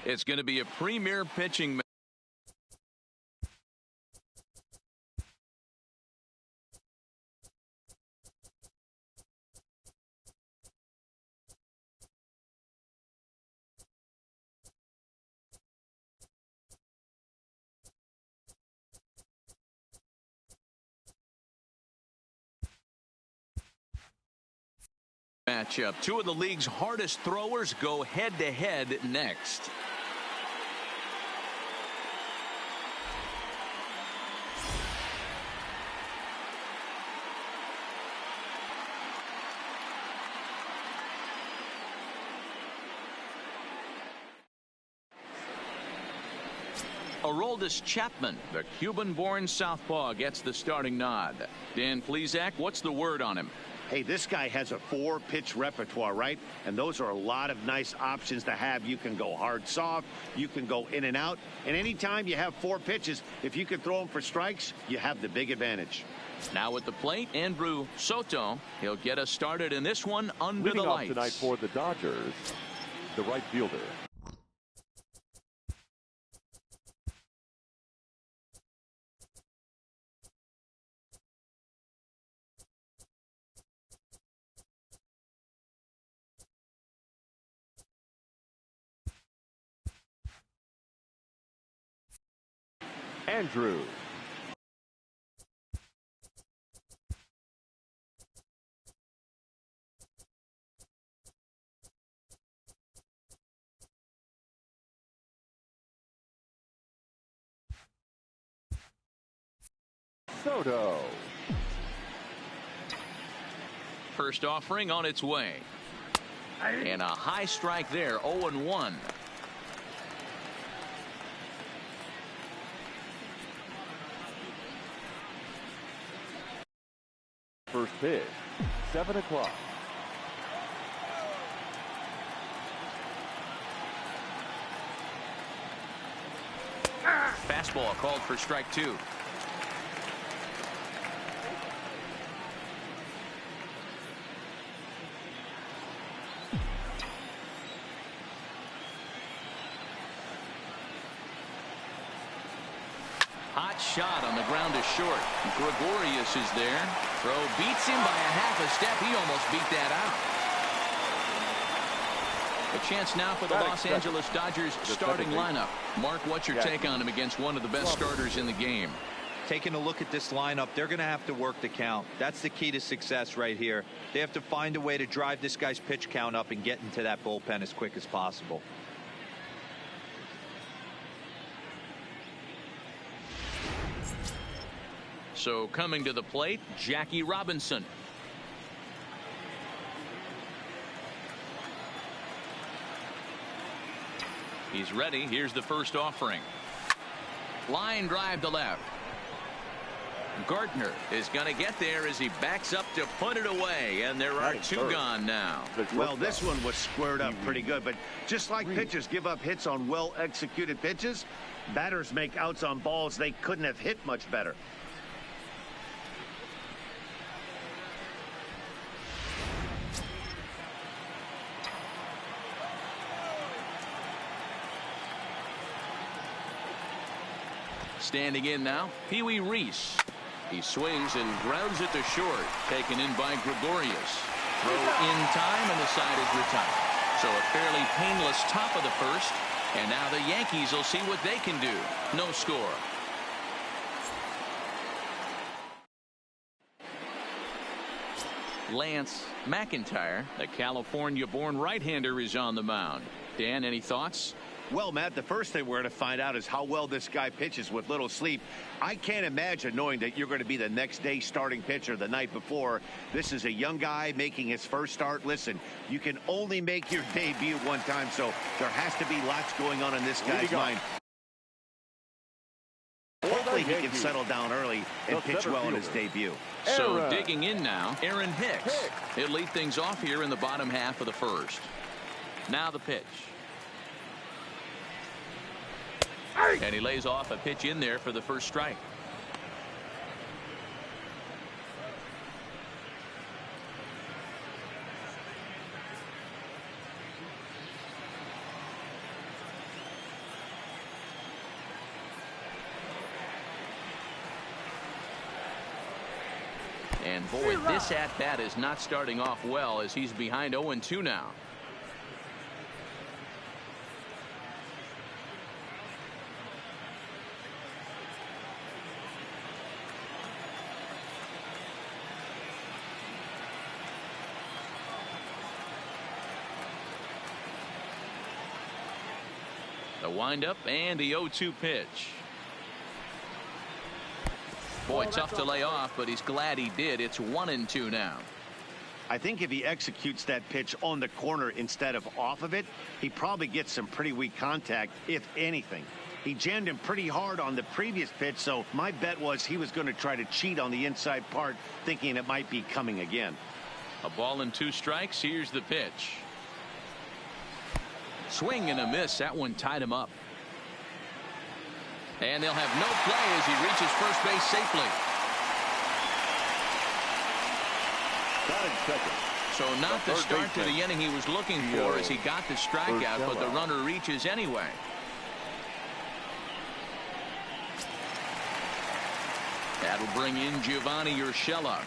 It's going to be a premier pitching matchup. Two of the league's hardest throwers go head-to-head next. Aroldis Chapman, the Cuban-born southpaw, gets the starting nod. Dan Plesac, what's the word on him? Hey, this guy has a 4-pitch repertoire, right? And those are a lot of nice options to have. You can go hard, soft. You can go in and out. And anytime you have 4 pitches, if you can throw them for strikes, you have the big advantage. Now at the plate, Andrew Soto. He'll get us started in this one under the lights. Leading off tonight for the Dodgers, the right fielder. Andrew. Soto. First offering on its way. And a high strike there, 0-1. First pitch, 7 o'clock. Fastball called for strike 2. Hot shot on the ground is short. Gregorius is there. Throw beats him by a half a step. He almost beat that out. A chance now for the Los Angeles Dodgers starting lineup. Mark, what's your take on him against one of the best starters in the game? Taking a look at this lineup, they're going to have to work the count. That's the key to success right here. They have to find a way to drive this guy's pitch count up and get into that bullpen as quick as possible. So coming to the plate, Jackie Robinson. He's ready. Here's the first offering. Line drive to left. Gardner is going to get there as he backs up to put it away, and there are 2 gone now. Well, this one was squared up pretty good, but just like pitchers give up hits on well-executed pitches, batters make outs on balls they couldn't have hit much better. Standing in now, Pee Wee Reese. He swings and grounds it to short. Taken in by Gregorius. Throw in time, and the side is retired. So a fairly painless top of the first. And now the Yankees will see what they can do. No score. Lance McIntyre, the California-born right-hander, is on the mound. Dan, any thoughts? Well, Matt, the first thing we're going to find out is how well this guy pitches with little sleep. I can't imagine knowing that you're going to be the next day starting pitcher the night before. This is a young guy making his first start. Listen, you can only make your debut one time, so there has to be lots going on in this guy's mind. Hopefully he can settle down early and pitch well in his debut. So digging in now, Aaron Hicks. He'll lead things off here in the bottom half of the first. Now the pitch. And he lays off a pitch in there for the first strike. And boy, this at-bat is not starting off well as he's behind 0-2 now. The windup and the 0-2 pitch. Boy, tough to lay off, but he's glad he did. It's 1-2 now. I think if he executes that pitch on the corner instead of off of it, he probably gets some pretty weak contact, if anything. He jammed him pretty hard on the previous pitch, so my bet was he was going to try to cheat on the inside part, thinking it might be coming again. A ball and 2 strikes. Here's the pitch. Swing and a miss. That one tied him up. And they'll have no play as he reaches first base safely. Batting second. So not the start to the inning he was looking for as he got the strikeout, but the runner reaches anyway. That'll bring in Giovanni Urshela.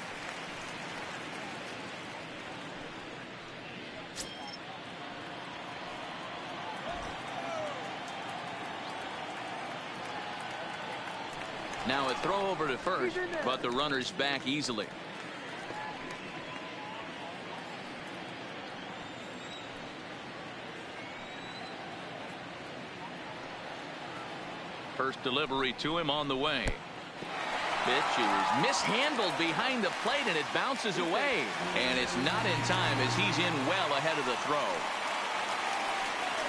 Now a throw over to first, but the runner's back easily. First delivery to him on the way. Pitch is mishandled behind the plate and it bounces away. And it's not in time as he's in well ahead of the throw.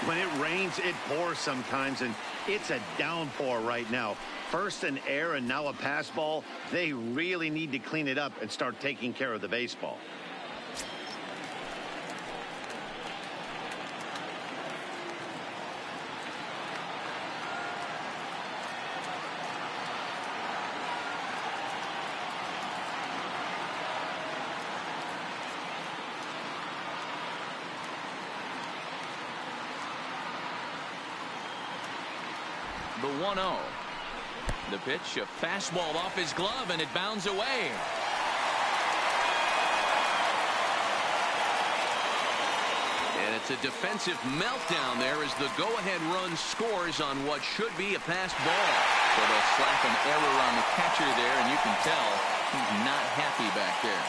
When it rains, it pours sometimes, and it's a downpour right now. First an error and now a pass ball. They really need to clean it up and start taking care of the baseball. The 1-0. The pitch, a fastball off his glove, and it bounds away. And it's a defensive meltdown there as the go-ahead run scores on what should be a passed ball. So they'll slap an error on the catcher there, and you can tell he's not happy back there.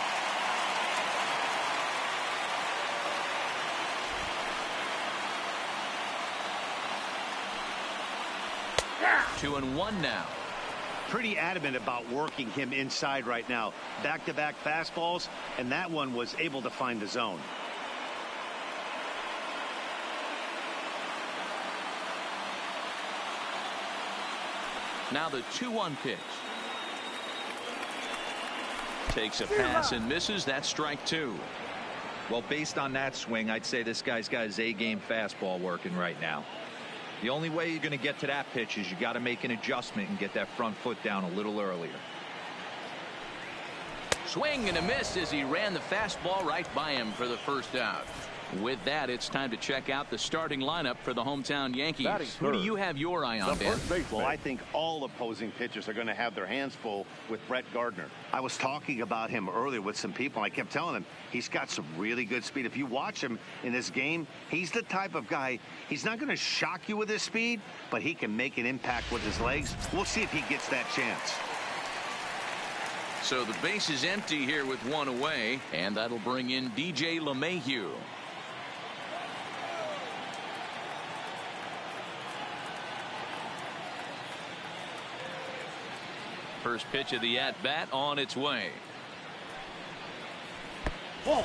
2-1 now. Pretty adamant about working him inside right now. Back-to-back fastballs, and that one was able to find the zone. Now the 2-1 pitch. Takes a pass and misses. That's strike 2. Well, based on that swing, I'd say this guy's got his A-game fastball working right now. The only way you're going to get to that pitch is you got to make an adjustment and get that front foot down a little earlier. Swing and a miss as he ran the fastball right by him for the first out. With that, it's time to check out the starting lineup for the hometown Yankees. Who do you have your eye on, Dan? Well, I think all opposing pitchers are going to have their hands full with Brett Gardner. I was talking about him earlier with some people. I kept telling them he's got some really good speed. If you watch him in this game, he's the type of guy, he's not going to shock you with his speed, but he can make an impact with his legs. We'll see if he gets that chance. So the base is empty here with one away, and that'll bring in DJ LeMahieu. First pitch of the at-bat on its way.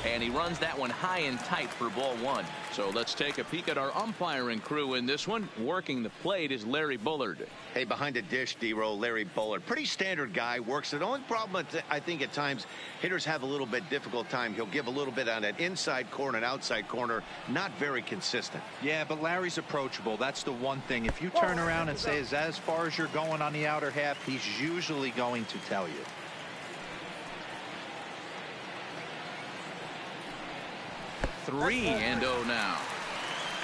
And he runs that one high and tight for ball 1. So let's take a peek at our umpiring crew in this one. Working the plate is Larry Bullard. Hey, behind the dish, D-Roll, Larry Bullard. Pretty standard guy, works it. The only problem, I think, at times, hitters have a little bit difficult time. He'll give a little bit on that inside corner and outside corner. Not very consistent. Yeah, but Larry's approachable. That's the one thing. If you turn around and say, is that as far as you're going on the outer half, he's usually going to tell you.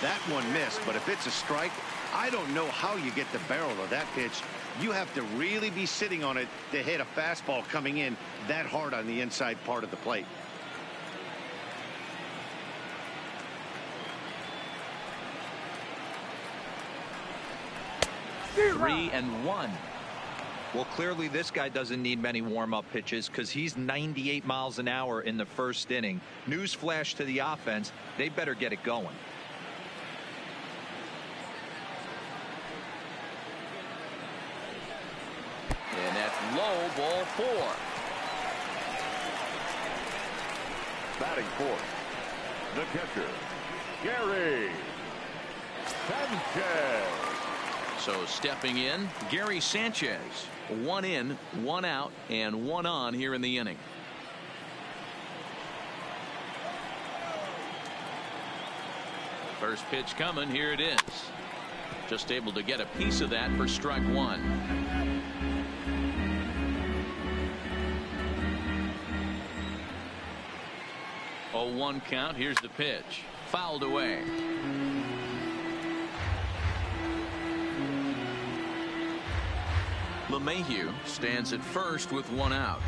That one missed, but if it's a strike, I don't know how you get the barrel of that pitch. You have to really be sitting on it to hit a fastball coming in that hard on the inside part of the plate. Three and one. Well, clearly this guy doesn't need many warm-up pitches because he's 98 miles an hour in the first inning. Newsflash to the offense, they better get it going. And that's low, ball 4. Batting fourth, the catcher, Gary Sanchez. So stepping in, Gary Sanchez. 1 in, 1 out, and 1 on here in the inning. First pitch coming. Here it is. Just able to get a piece of that for strike 1. Oh, 1 count. Here's the pitch. Fouled away. LeMahieu stands at first with 1 out.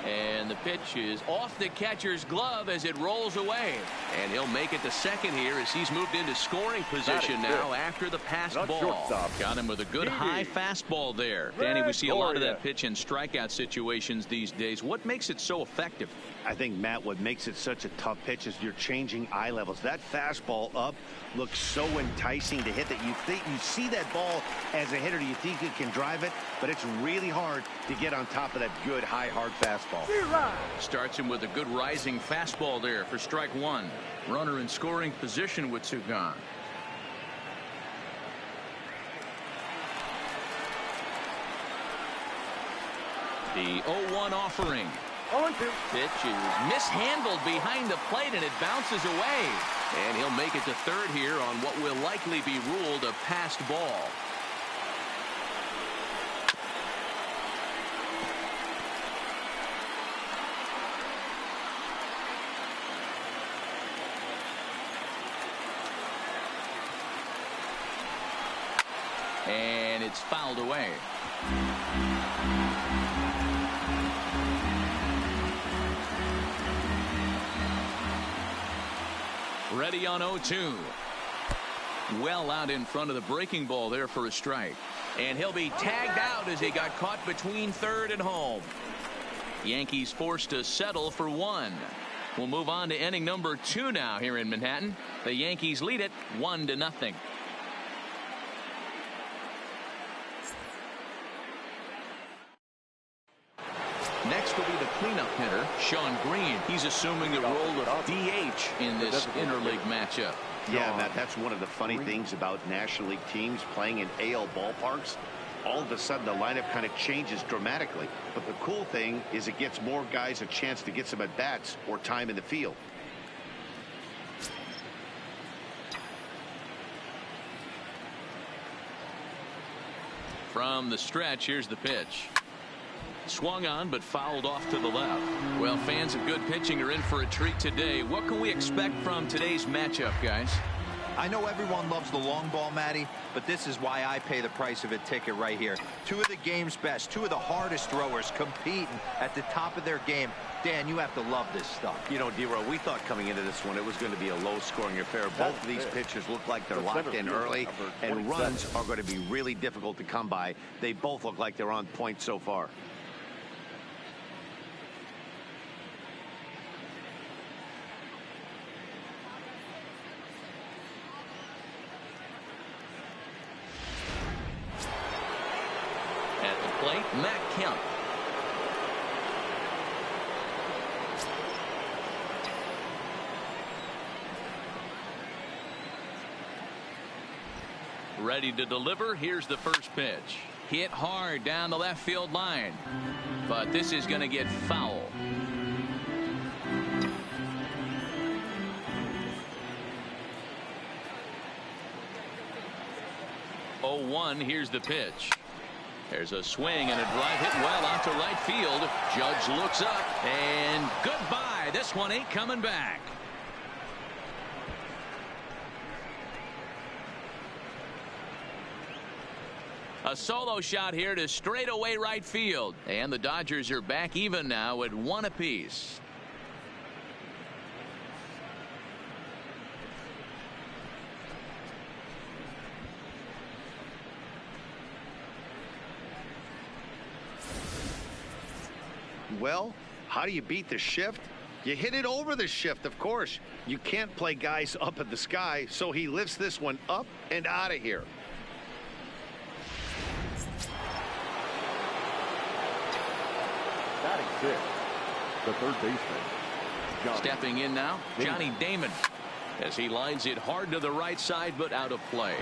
And the pitch is off the catcher's glove as it rolls away. And he'll make it to second here as he's moved into scoring position now after the passed ball. Got him with a good high fastball there. Danny, we see a lot of that pitch in strikeout situations these days. What makes it so effective? I think, Matt, what makes it such a tough pitch is you're changing eye levels. That fastball up looks so enticing to hit that you see that ball as a hitter, you think you can drive it, but it's really hard to get on top of that good high hard fastball. Starts him with a good rising fastball there for strike 1. Runner in scoring position with 2 gone. The 0-1 offering. Pitch is mishandled behind the plate and it bounces away. And he'll make it to third here on what will likely be ruled a passed ball. And it's fouled away. Ready on 0-2. Well out in front of the breaking ball there for a strike. And he'll be tagged out as he got caught between third and home. Yankees forced to settle for 1. We'll move on to inning number 2 now here in Manhattan. The Yankees lead it 1-0. Next will be the cleanup hitter, Sean Green. He's assuming the role of DH in this interleague matchup. Yeah, Matt, that's one of the funny things about National League teams playing in AL ballparks. All of a sudden, the lineup kind of changes dramatically. But the cool thing is it gets more guys a chance to get some at-bats or time in the field. From the stretch, here's the pitch. Swung on but fouled off to the left. Well, fans of good pitching are in for a treat today. What can we expect from today's matchup, guys? I know everyone loves the long ball, Matty, but this is why I pay the price of a ticket right here. 2 of the game's best, 2 of the hardest throwers competing at the top of their game. Dan, you have to love this stuff. You know, D-Row, we thought coming into this one it was going to be a low-scoring affair. Both of these pitchers look like they're locked in early, and runs are going to be really difficult to come by. They both look like they're on point so far. Matt Kemp. Ready to deliver. Here's the first pitch. Hit hard down the left field line. But this is going to get foul. 0-1. Here's the pitch. There's a swing and a drive hit well out to right field. Judge looks up and goodbye. This one ain't coming back. A solo shot here to straightaway right field. And the Dodgers are back even now at 1 apiece. Well, how do you beat the shift? You hit it over the shift, of course. You can't play guys up at the sky, so he lifts this one up and out of here. Batting 6, the third baseman, Johnny. Stepping in now, Johnny Damon, as he lines it hard to the right side, but out of play.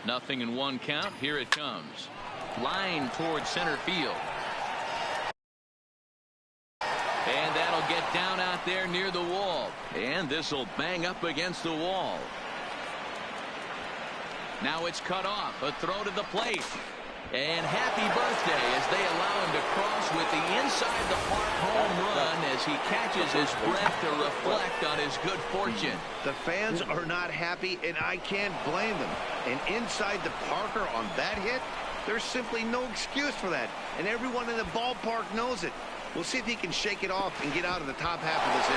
Nothing in 1 count. Here it comes. Line towards center field. And that'll get down out there near the wall. And this will bang up against the wall. Now it's cut off. A throw to the plate. And happy birthday as they allow him to cross with the inside the park home run as he catches his breath to reflect on his good fortune. The fans are not happy, and I can't blame them. And inside the Parker on that hit, there's simply no excuse for that. And everyone in the ballpark knows it. We'll see if he can shake it off and get out of the top half of this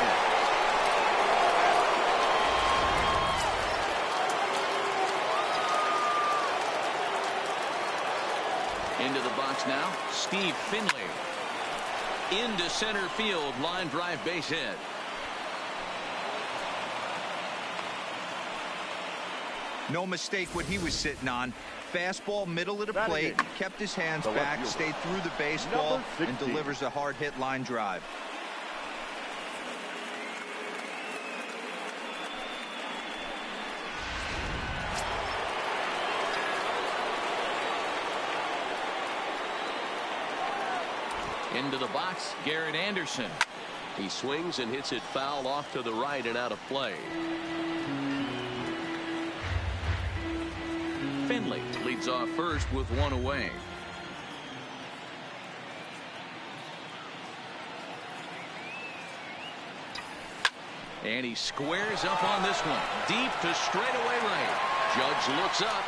inning. Into the box now, Steve Finley. Into center field, line drive base hit. No mistake what he was sitting on. Fastball, middle of the plate, kept his hands back, stayed through the baseball, and delivers a hard hit line drive. Into the box, Garrett Anderson. He swings and hits it foul off to the right and out of play. Finley leads off first with 1 away. And he squares up on this one. Deep to straightaway right. Judge looks up.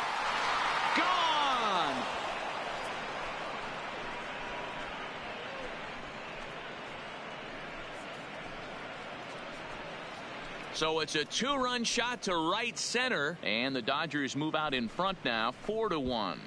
Gone! So it's a 2-run shot to right center, and the Dodgers move out in front now, 4-1.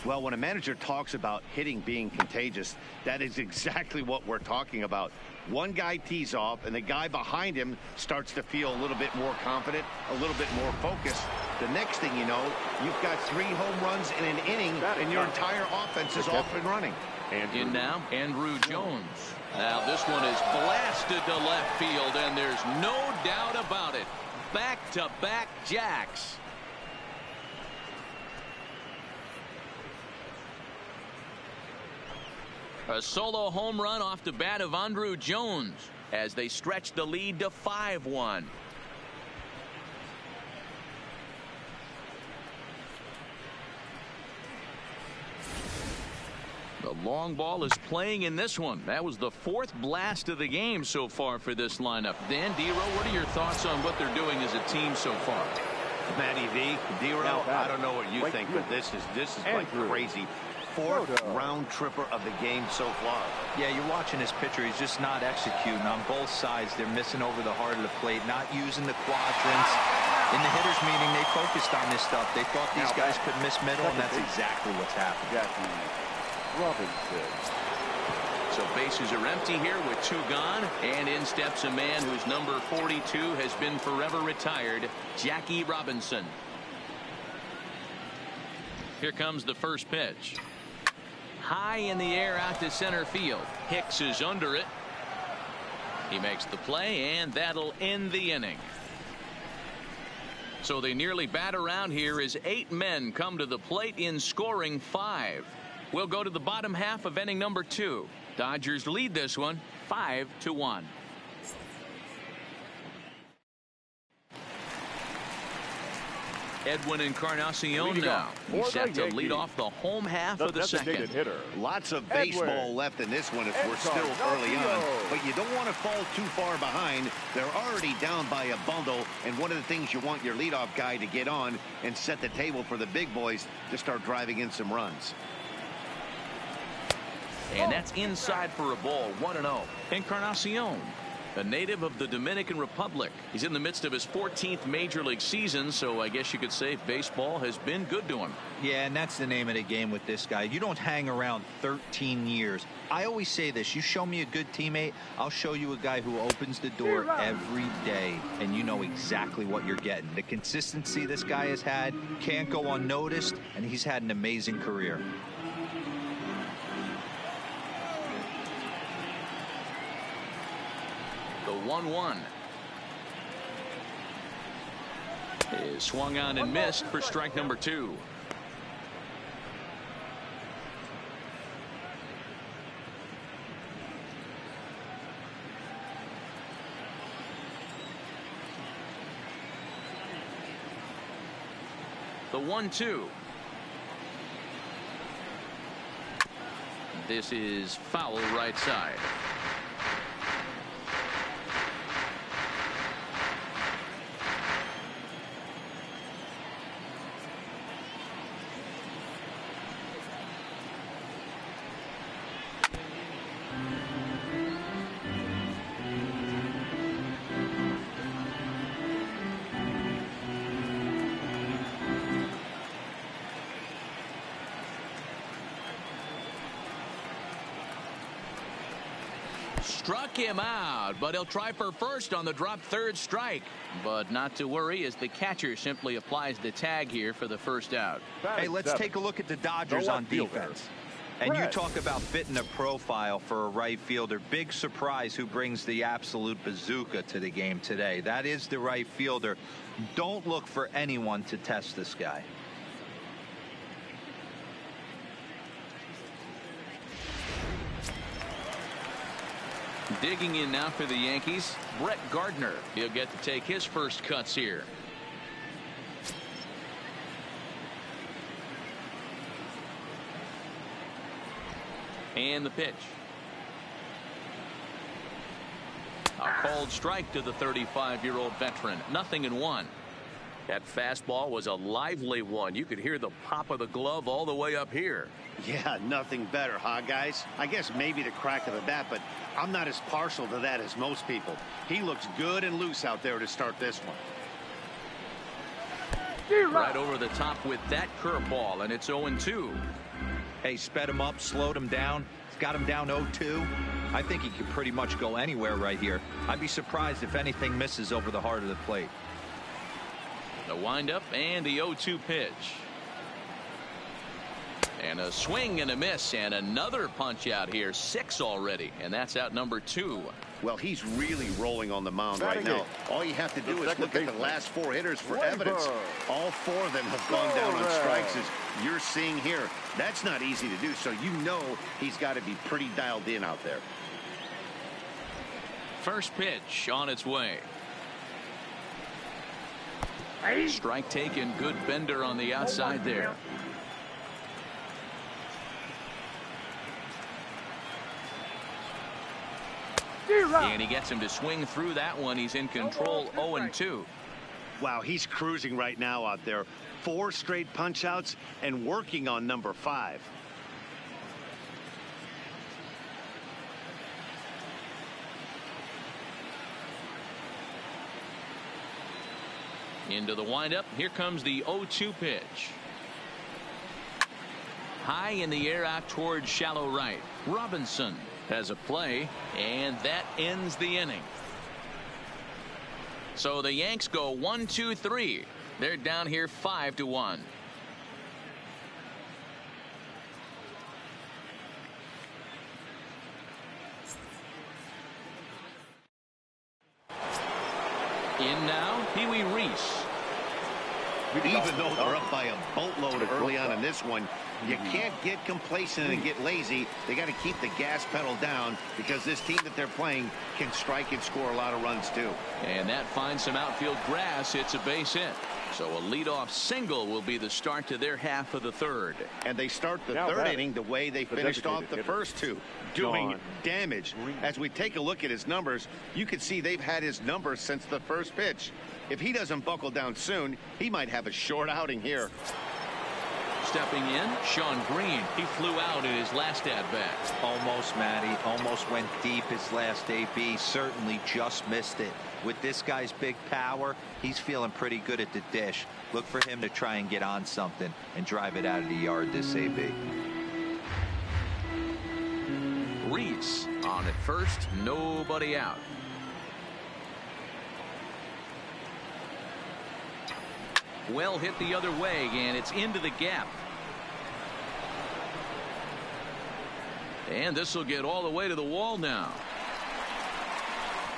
Well, when a manager talks about hitting being contagious, that is exactly what we're talking about. One guy tees off, and the guy behind him starts to feel a little bit more confident, a little bit more focused. The next thing you know, you've got 3 home runs in an inning, and your entire offense is off and running. In now, Andrew Jones. Now this one is blasted to left field, and there's no doubt about it. Back-to-back jacks. A solo home run off the bat of Andrew Jones as they stretch the lead to 5-1. The long ball is playing in this one. That was the 4th blast of the game so far for this lineup. Dan, D-Row, what are your thoughts on what they're doing as a team so far? Matty V, D-Row, I don't know what you think, but this is like crazy. 4th round tripper of the game so far. Yeah, you're watching this pitcher. He's just not executing on both sides. They're missing over the heart of the plate, not using the quadrants. In the hitters meeting, they focused on this stuff. They thought these guys could miss middle, and that's exactly what's happened. So bases are empty here with 2 gone, and in steps a man whose number 42 has been forever retired, Jackie Robinson. Here comes the first pitch. High in the air out to center field. Hicks is under it. He makes the play, and that'll end the inning. So they nearly bat around here as 8 men come to the plate in scoring 5. We'll go to the bottom half of inning number 2. Dodgers lead this one 5-1. Edwin Encarnacion now. He's set to lead off the home half of the second. Hitter. Lots of baseball left in this one if we're still early on, but you don't want to fall too far behind. They're already down by a bundle, and one of the things you want your leadoff guy to get on and set the table for the big boys to start driving in some runs. And that's inside for a ball. 1-0. Encarnacion, a native of the Dominican Republic. He's in the midst of his 14th major league season, so I guess you could say baseball has been good to him. Yeah, and that's the name of the game with this guy. You don't hang around 13 years. I always say this: you show me a good teammate, I'll show you a guy who opens the door every day, and you know exactly what you're getting. The consistency this guy has had can't go unnoticed, and he's had an amazing career. The 1-1 is swung on and missed for strike number 2. The 1-2. This is foul right side. Struck him out, but he'll try for first on the drop third strike. But not to worry, as the catcher simply applies the tag here for the first out. Hey, let's take a look at the Dodgers on defense. And you talk about fitting a profile for a right fielder. Big surprise who brings the absolute bazooka to the game today. That is the right fielder. Don't look for anyone to test this guy. Digging in now for the Yankees, Brett Gardner. He'll get to take his first cuts here. And the pitch. A called strike to the 35-year-old veteran. 0-1. That fastball was a lively one. You could hear the pop of the glove all the way up here. Yeah, nothing better, huh, guys? I guess maybe the crack of the bat, but I'm not as partial to that as most people. He looks good and loose out there to start this one. Right over the top with that curveball, and it's 0-2. Hey, sped him up, slowed him down. He's got him down 0-2. I think he could pretty much go anywhere right here. I'd be surprised if anything misses over the heart of the plate. The windup and the 0-2 pitch. And a swing and a miss, and another punch out here. 6 already, and that's out number 2. Well, he's really rolling on the mound right now. All you have to do is look at the last 4 hitters for evidence. All 4 of them have gone down on strikes, as you're seeing here. That's not easy to do, so you know he's got to be pretty dialed in out there. First pitch on its way. Strike taken. Good bender on the outside there. And he gets him to swing through that one. He's in control. 0-2. Wow, he's cruising right now out there. 4 straight punch outs and working on number 5. Into the windup. Here comes the 0-2 pitch. High in the air out towards shallow right. Robinson. has a play, and that ends the inning. So the Yanks go 1, 2, 3. They're down here 5-1. In now, Pee Wee Reese. Even though they're up by a boatload early on in this one, you can't get complacent and get lazy. They got to keep the gas pedal down because this team that they're playing can strike and score a lot of runs too. And that finds some outfield grass. It's a base hit. So a leadoff single will be the start to their half of the third. And they start the third inning the way they finished off the first two, doing damage. As we take a look at his numbers, you can see they've had his numbers since the first pitch. If he doesn't buckle down soon, he might have a short outing here. Stepping in, Sean Green. He flew out in his last at-bat. Almost, Matty. Almost went deep his last AB. Certainly just missed it. With this guy's big power, he's feeling pretty good at the dish. Look for him to try and get on something and drive it out of the yard this AB. Reese on at first, nobody out. Well hit the other way, and it's into the gap. And this will get all the way to the wall now.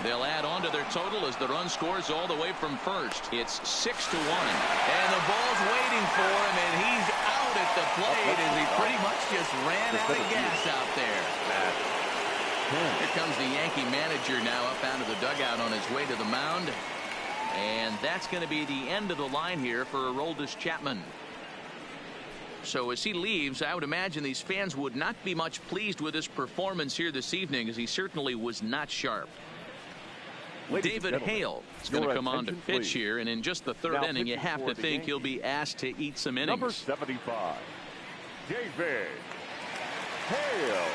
They'll add on to their total as the run scores all the way from first. It's 6-1. And the ball's waiting for him, and he's out at the plate as he pretty much just ran out of gas out there. Here comes the Yankee manager now up out of the dugout on his way to the mound. And that's going to be the end of the line here for Aroldis Chapman. So as he leaves, I would imagine these fans would not be much pleased with his performance here this evening, as he certainly was not sharp. David Hale is going to come on to pitch here, and in just the third inning, you have to think he'll be asked to eat some innings. Number 75, David Hale.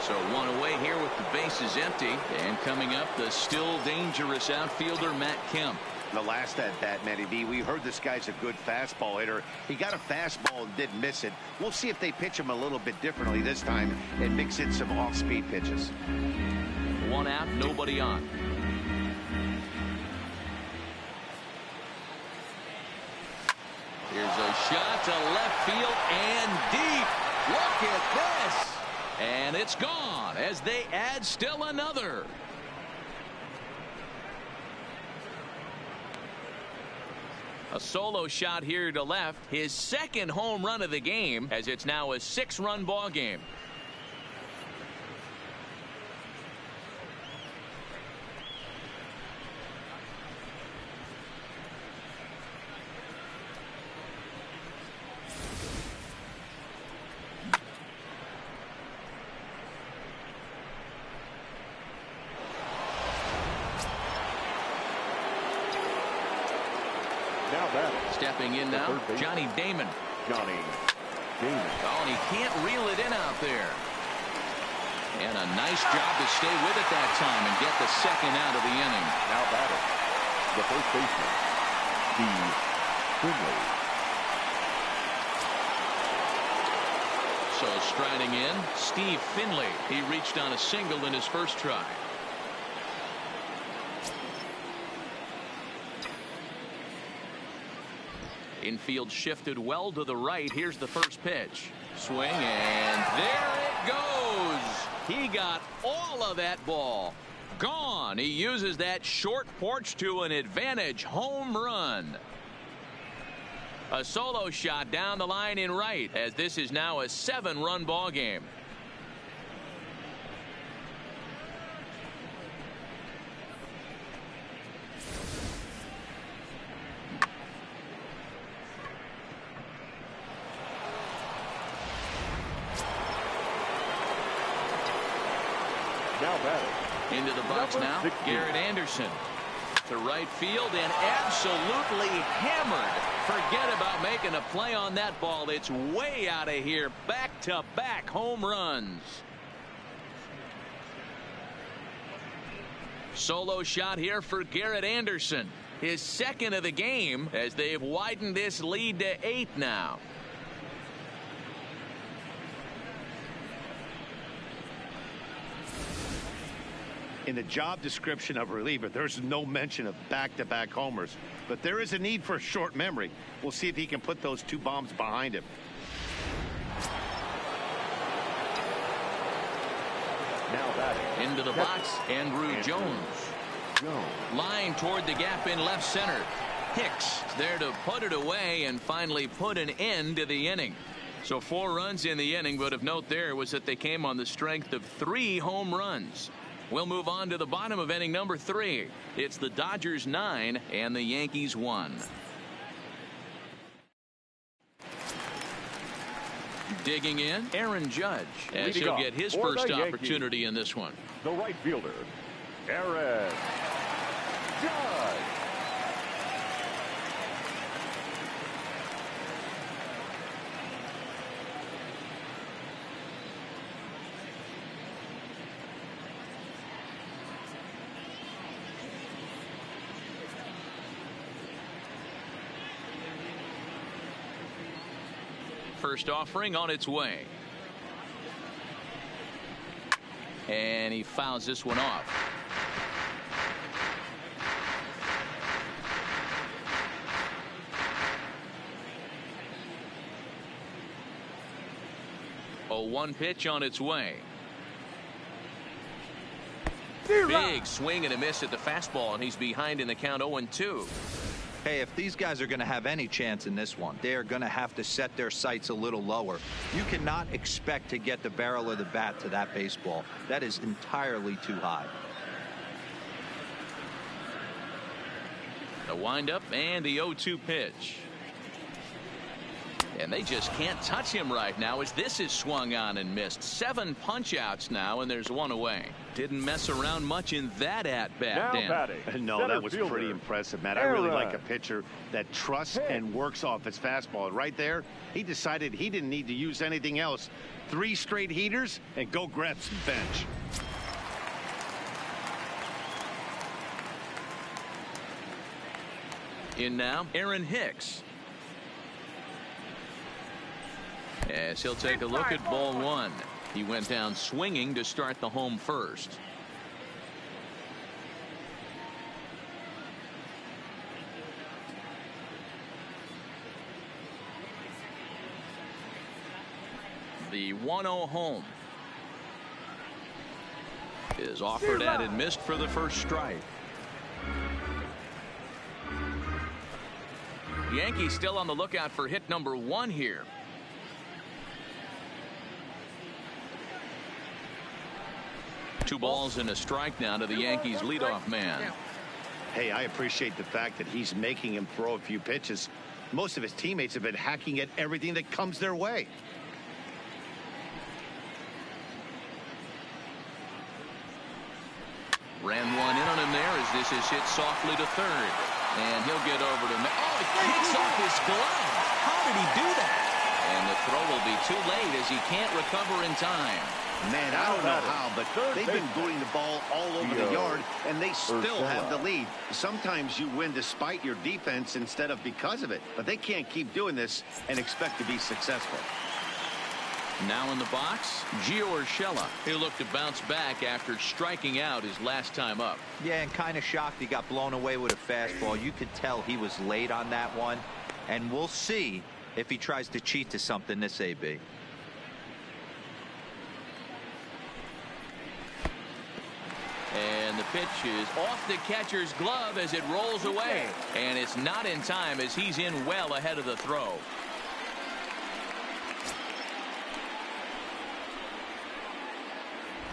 So one away here with the bases empty, and coming up, the still dangerous outfielder Matt Kemp. The last at bat, Matty B, we heard this guy's a good fastball hitter. He got a fastball and didn't miss it. We'll see if they pitch him a little bit differently this time and mix in some off-speed pitches. One out, nobody on. Here's a shot to left field and deep. Look at this. And it's gone as they add still another. A solo shot here to left, his second home run of the game, as it's now a 6-run ball game. Stepping in now, Johnny Damon. Oh, and he can't reel it in out there. And a nice job to stay with it that time and get the second out of the inning. Now batting, the first baseman, Steve Finley. So striding in, Steve Finley. He reached on a single in his first try. Infield shifted well to the right. Here's the first pitch. Swing, and there it goes. He got all of that ball. Gone. He uses that short porch to an advantage home run. A solo shot down the line in right, as this is now a 7-run ball game. Now batting. Into the box now, Garrett Anderson. To right field and absolutely hammered. Forget about making a play on that ball. It's way out of here. Back-to-back home runs. Solo shot here for Garrett Anderson. his second of the game, as they've widened this lead to 8 now. In the job description of reliever, there's no mention of back-to-back homers, but there is a need for a short memory. We'll see if he can put those 2 bombs behind him. Now batting. Into the box, Andrew Jones. Line toward the gap in left center. Hicks there to put it away and finally put an end to the inning. So 4 runs in the inning, but of note there was that they came on the strength of 3 home runs. We'll move on to the bottom of inning number 3. It's the Dodgers 9 and the Yankees 1. Digging in, Aaron Judge, as he'll get his first opportunity in this one. The right fielder, Aaron Judge. First offering on its way. And he fouls this one off. A 1 pitch on its way. Big swing and a miss at the fastball, and he's behind in the count 0-2. Hey, if these guys are going to have any chance in this one, they are going to have to set their sights a little lower. You cannot expect to get the barrel of the bat to that baseball. That is entirely too high. The windup and the 0-2 pitch. And they just can't touch him right now as this is swung on and missed. 7 punch-outs now, and there's 1 away. Didn't mess around much in that at-bat, Dan. No, that was pretty impressive, Matt. I really like a pitcher that trusts and works off his fastball. Right there, he decided he didn't need to use anything else. 3 straight heaters and go grab some bench. In now, Aaron Hicks. As he'll take a look at ball 1. He went down swinging to start the home first. The 1-0 home is offered at and missed for the first strike. Yankees still on the lookout for hit number 1 here. Two balls and a strike now to the Yankees leadoff man. Hey, I appreciate the fact that he's making him throw a few pitches. Most of his teammates have been hacking at everything that comes their way. Ran one in on him there as this is hit softly to third. And he'll get over to... Oh, he kicks off his glove. How did he do that? And the throw will be too late as he can't recover in time. Man, I don't know how, but they've been booting the ball all over the yard, and they still have the lead. Sometimes you win despite your defense instead of because of it, but they can't keep doing this and expect to be successful. Now in the box, Gio Urshela. He'll look to bounce back after striking out his last time up. Yeah, and kind of shocked he got blown away with a fastball. You could tell he was late on that one, and we'll see if he tries to cheat to something this AB. And the pitch is off the catcher's glove as it rolls away. And it's not in time as he's in well ahead of the throw.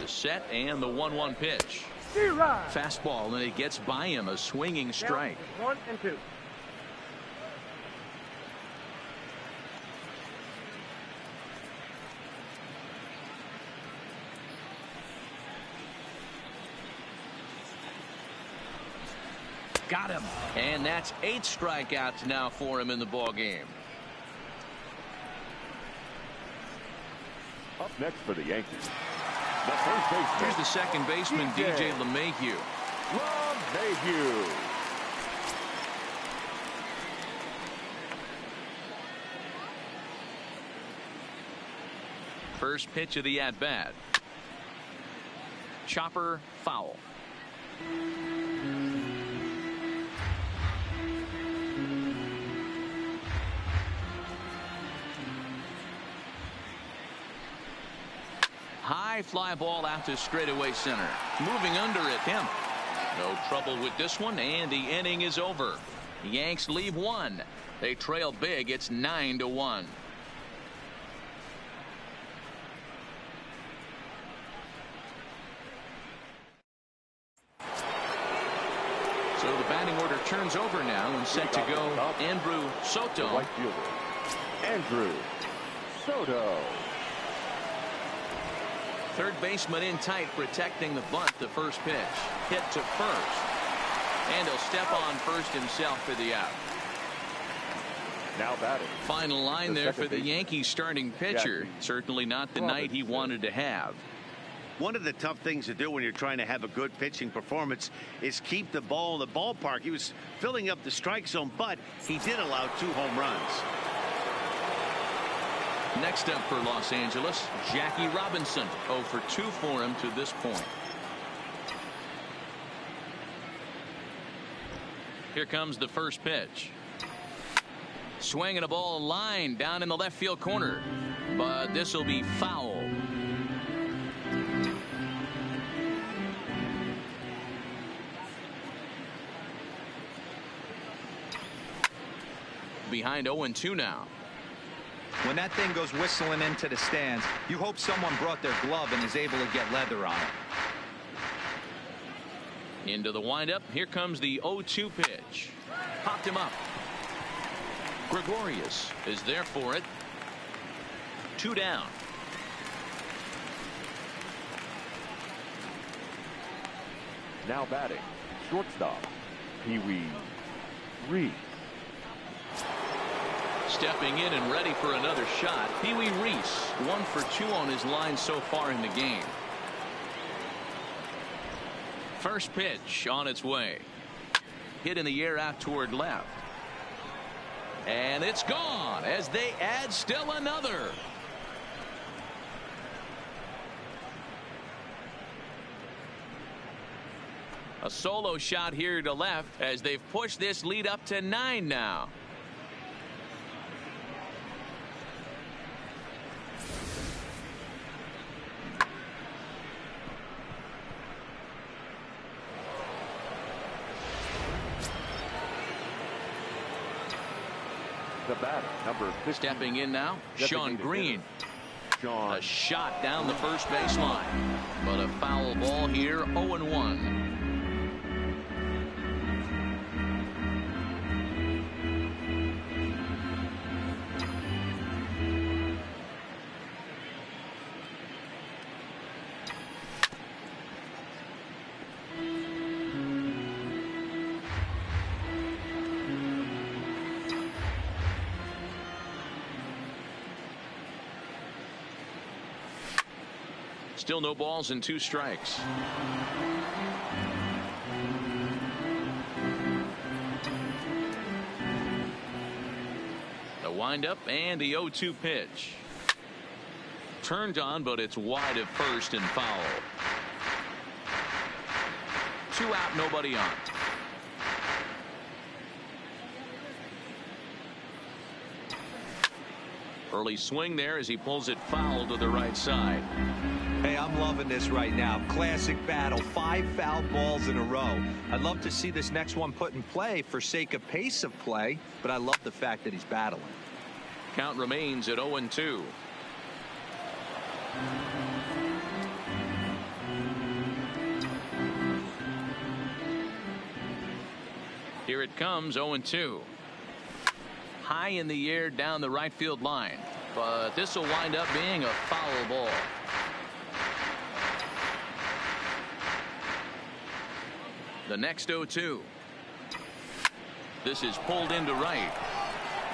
The set and the 1-1 pitch. Fastball, and it gets by him, a swinging strike. 1-2. Got him. And that's 8 strikeouts now for him in the ball game. Up next for the Yankees, the first baseman. Here's the second baseman, DJ LeMahieu. First pitch of the at-bat. Chopper foul. High fly ball out to straightaway center. Moving under it, him. No trouble with this one, and the inning is over. Yanks leave one. They trail big. It's 9-1. So the batting order turns over now and set to go Andrew Soto. Right fielder, Andrew Soto. Third baseman in tight, protecting the bunt. The first pitch hit to first, and he'll step on first himself for the out. Now batting. Final line there for the Yankees starting pitcher. Jackie Certainly not the night he wanted to have. One of the tough things to do when you're trying to have a good pitching performance is keep the ball in the ballpark. He was filling up the strike zone, but he did allow 2 home runs. Next up for Los Angeles, Jackie Robinson. 0 for 2 for him to this point. Here comes the first pitch. Swinging a ball line down in the left field corner, but this will be foul. Behind 0-2 now. When that thing goes whistling into the stands, you hope someone brought their glove and is able to get leather on it. Into the windup. Here comes the 0-2 pitch. Popped him up. Gregorius is there for it. 2 down. Now batting, shortstop, Pee Wee Reese. Stepping in and ready for another shot, Pee Wee Reese. 1 for 2 on his line so far in the game. First pitch on its way. Hit in the air out toward left. And it's gone as they add still another. A solo shot here to left as they've pushed this lead up to 9 now. The batter, number 15. Stepping in now, Sean Green. Sean. A shot down the first baseline, but a foul ball here. 0-1. Still no balls and 2 strikes. The windup and the 0-2 pitch. Turned on, but it's wide at first and foul. 2 out, nobody on. Early swing there as he pulls it foul to the right side. Hey, I'm loving this right now. Classic battle. 5 foul balls in a row. I'd love to see this next one put in play for sake of pace of play, but I love the fact that he's battling. Count remains at 0-2. Here it comes, 0-2. High in the air down the right field line, but this will wind up being a foul ball. The next 0-2. This is pulled into right.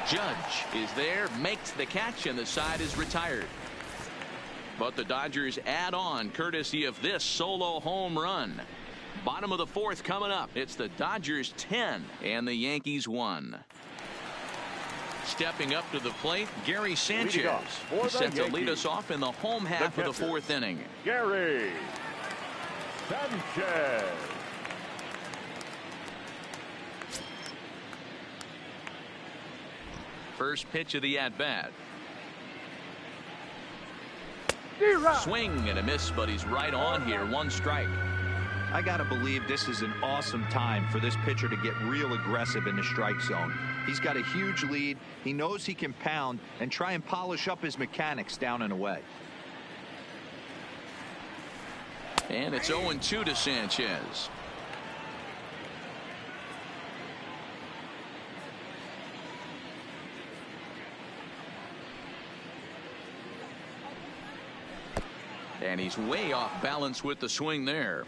Judge is there, makes the catch, and the side is retired. But the Dodgers add on courtesy of this solo home run. Bottom of the 4th coming up. It's the Dodgers 10 and the Yankees 1. Stepping up to the plate, Gary Sanchez. He's set to lead us off in the home half of the fourth inning. Gary Sanchez. First pitch of the at-bat. Swing and a miss, but he's right on here. One strike. I got to believe this is an awesome time for this pitcher to get real aggressive in the strike zone. He's got a huge lead. He knows he can pound and try and polish up his mechanics down and away. And it's 0-2 to Sanchez. And he's way off balance with the swing there.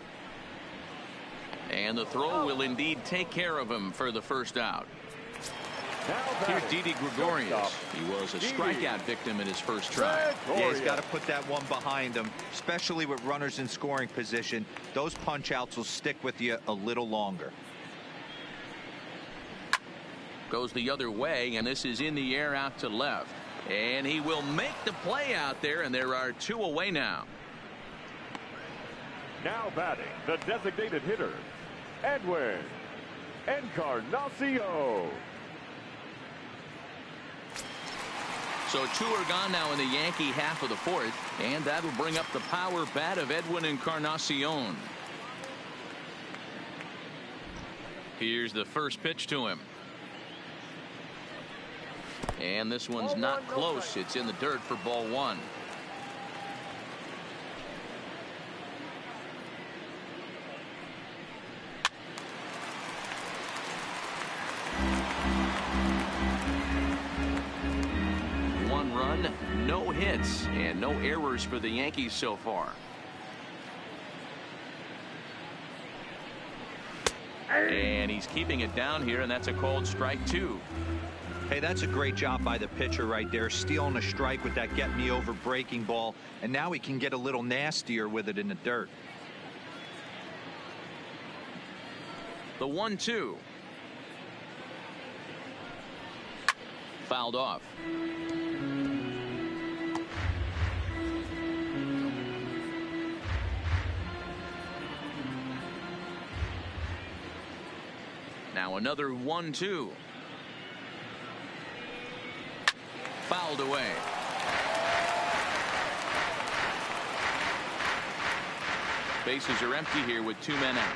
And the throw will indeed take care of him for the first out. Here's Didi Gregorius. He was a strikeout victim in his first try. Yeah, he's got to put that one behind him, especially with runners in scoring position. Those punch outs will stick with you a little longer. Goes the other way, and this is in the air out to left. And he will make the play out there, and there are two away now. Now batting, the designated hitter, Edwin Encarnacion. So two are gone now in the Yankee half of the fourth, and that'll bring up the power bat of Edwin Encarnacion. Here's the first pitch to him. And this one's not close. It's in the dirt for ball one. One run, no hits, and no errors for the Yankees so far. And he's keeping it down here, and that's a called strike two. Hey, that's a great job by the pitcher right there, stealing a strike with that get me over breaking ball, and now he can get a little nastier with it in the dirt. The 1-2. Fouled off. Now another 1-2. Fouled away. Bases are empty here with two men out.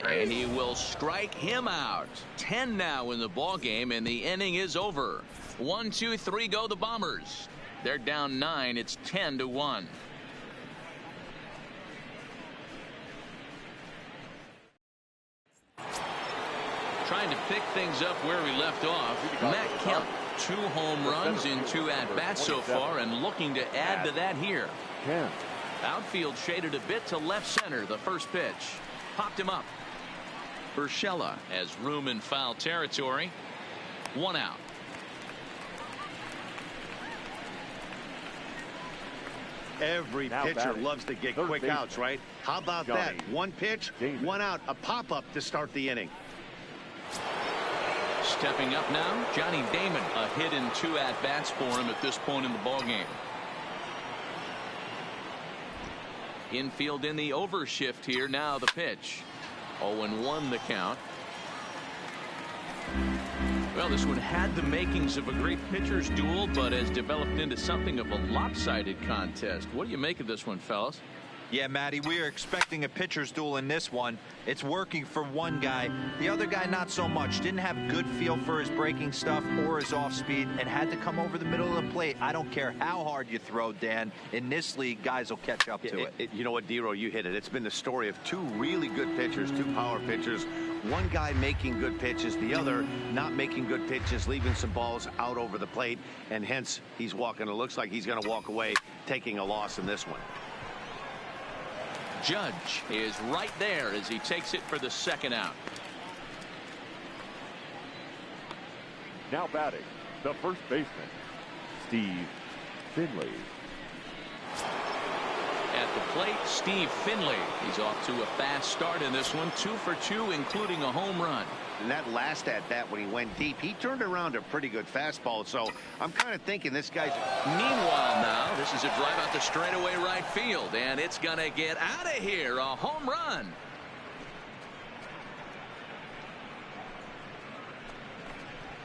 And he will strike him out. 10 now in the ball game, and the inning is over. 1, 2, 3 go the Bombers. They're down 9. It's 10-1. Trying to pick things up where we left off. Matt Kemp, 2 home runs in 2 at-bats so far, and looking to add to that here. Outfield shaded a bit to left center. The first pitch popped him up. Urshela has room in foul territory. 1 out. Every pitcher loves to get quick outs, right? How about that? 1 pitch, 1 out, a pop-up to start the inning. Stepping up now, Johnny Damon. A hit in 2 at-bats for him at this point in the ballgame. Infield in the overshift here. Now the pitch. 0-1 the count. Well, this one had the makings of a great pitcher's duel, but has developed into something of a lopsided contest. What do you make of this one, fellas? Yeah, Matty, we are expecting a pitcher's duel in this one. It's working for one guy. The other guy, not so much. Didn't have good feel for his breaking stuff or his off speed and had to come over the middle of the plate. I don't care how hard you throw, Dan. In this league, guys will catch up to it. You know what, D-Row, you hit it. It's been the story of 2 really good pitchers, 2 power pitchers. One guy making good pitches, the other not making good pitches, leaving some balls out over the plate, and hence he's walking. It looks like he's going to walk away taking a loss in this one. Judge is right there as he takes it for the second out. Now batting, the first baseman, Steve Finley. At the plate, Steve Finley. He's off to a fast start in this one. 2 for 2, including a home run. And that last at bat when he went deep, he turned around a pretty good fastball. So I'm kind of thinking this guy's. Meanwhile now, this is a drive out the straightaway right field, and it's going to get out of here. A home run.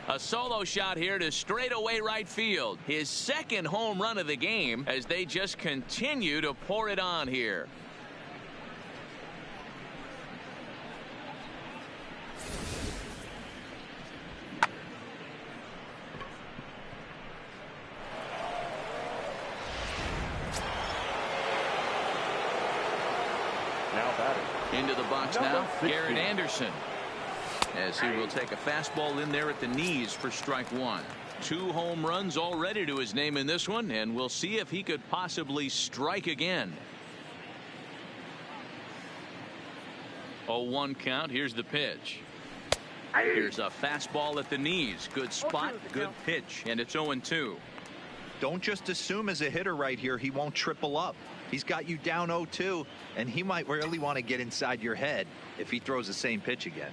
A solo shot here to straightaway right field. His second home run of the game as they just continue to pour it on here. Now batting. Into the box now, Garrett Anderson. As he will take a fastball in there at the knees for strike 1. 2 home runs already to his name in this one, and we'll see if he could possibly strike again. 0-1 count. Here's the pitch. Here's a fastball at the knees. Good spot, good pitch, and it's 0-2. Don't just assume as a hitter right here he won't triple up. He's got you down 0-2, and he might really want to get inside your head if he throws the same pitch again.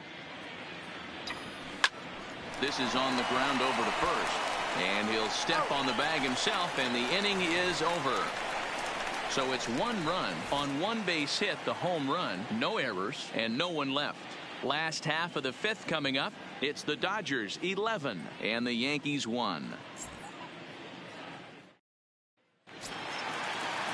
This is on the ground over to first, and he'll step on the bag himself, and the inning is over. So it's 1 run on 1 base hit, the home run, no errors, and no one left. Last half of the 5th coming up. It's the Dodgers 11 and the Yankees 1.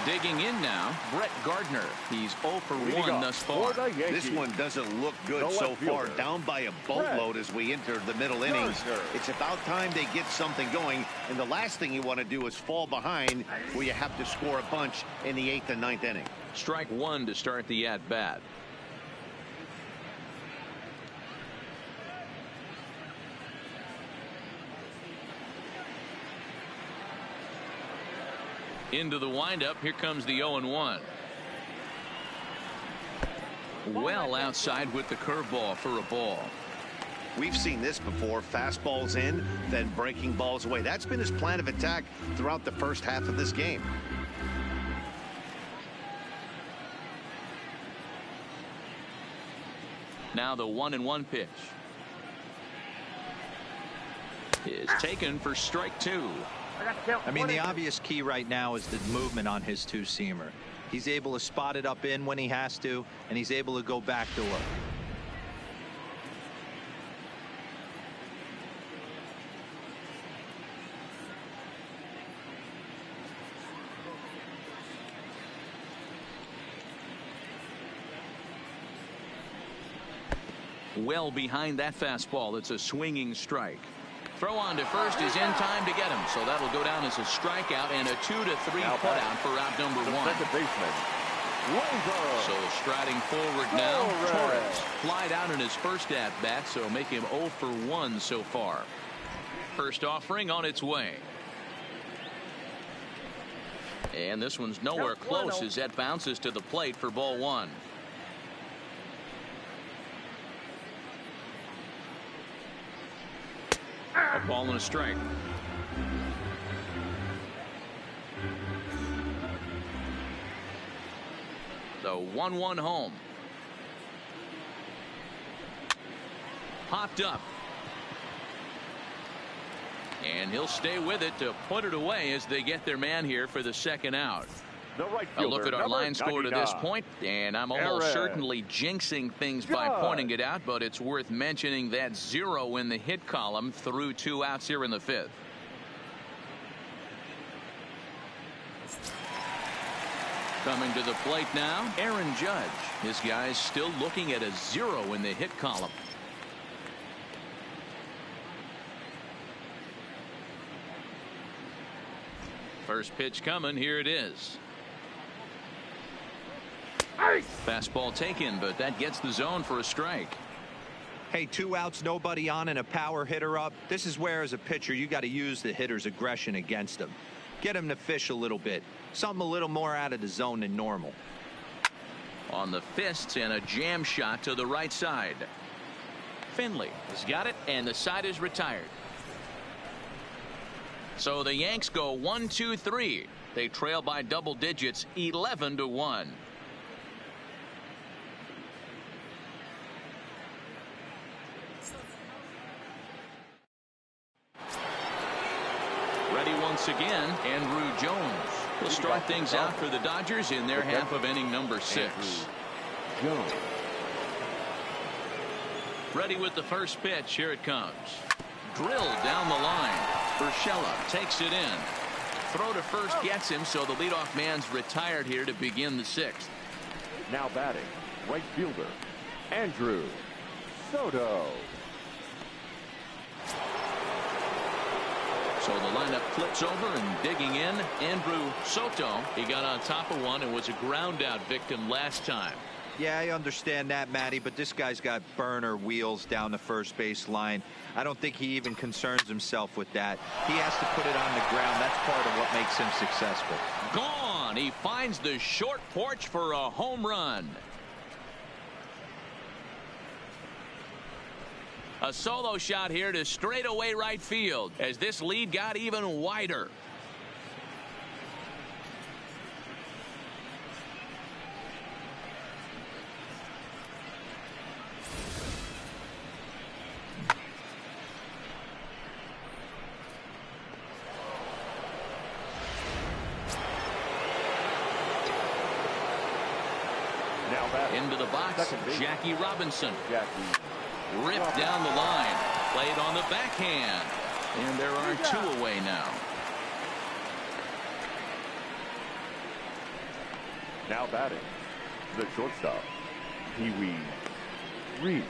Digging in now, Brett Gardner. He's 0 for 1 thus far. This one doesn't look good so far. Down by a boatload as we enter the middle innings. It's about time they get something going. And the last thing you want to do is fall behind where you have to score a bunch in the 8th and 9th inning. Strike 1 to start the at-bat. Into the windup. Here comes the 0-1. Well outside with the curveball for a ball. We've seen this before. Fastballs in, then breaking balls away. That's been his plan of attack throughout the first half of this game. Now the 1-1 pitch is taken for strike 2. I mean, the obvious key right now is the movement on his 2-seamer. He's able to spot it up in when he has to, and he's able to go backdoor. Well behind that fastball. It's a swinging strike. Throw on to first is in time to get him, so that'll go down as a strikeout and a 2-3 putout for out number 1. Second baseman. So striding forward now, Torres flied out in his first at bat, so make him 0 for 1 so far. First offering on its way, and this one's nowhere close as that bounces to the plate for ball 1. A ball and a strike. The 1-1 home. Popped up. And he'll stay with it to put it away as they get their man here for the second out. A look at our line score to this point, and I'm almost certainly jinxing things by pointing it out, but it's worth mentioning that 0 in the hit column through 2 outs here in the 5th. Coming to the plate now, Aaron Judge. This guy's still looking at a 0 in the hit column. First pitch coming. Here it is. Fastball taken, but that gets the zone for a strike. Hey, 2 outs, nobody on, and a power hitter up. This is where, as a pitcher, you got to use the hitter's aggression against him. Get him to fish a little bit. Something a little more out of the zone than normal. On the fists and a jam shot to the right side. Finley has got it, and the side is retired. So the Yanks go 1-2-3. They trail by double digits, 11-1. Ready once again, Andrew Jones will start things out for the Dodgers in their half of inning number 6. Jones. Ready with the first pitch. Here it comes. Drilled down the line. Urshela takes it in. Throw to first gets him, so the leadoff man's retired here to begin the 6th. Now batting, right fielder, Andrew Soto. So the lineup flips over and digging in, Andrew Soto. He got on top of one and was a ground out victim last time. Yeah, I understand that, Matty, but this guy's got burner wheels down the first base line. I don't think he even concerns himself with that. He has to put it on the ground. That's part of what makes him successful. Gone. He finds the short porch for a home run. A solo shot here to straightaway right field as this lead got even wider. Now batting, Into the box, second Jackie Robinson. Jackie. Ripped down the line. Played on the backhand. And there are 2 away now. Now batting, the shortstop, Pee-wee Reese.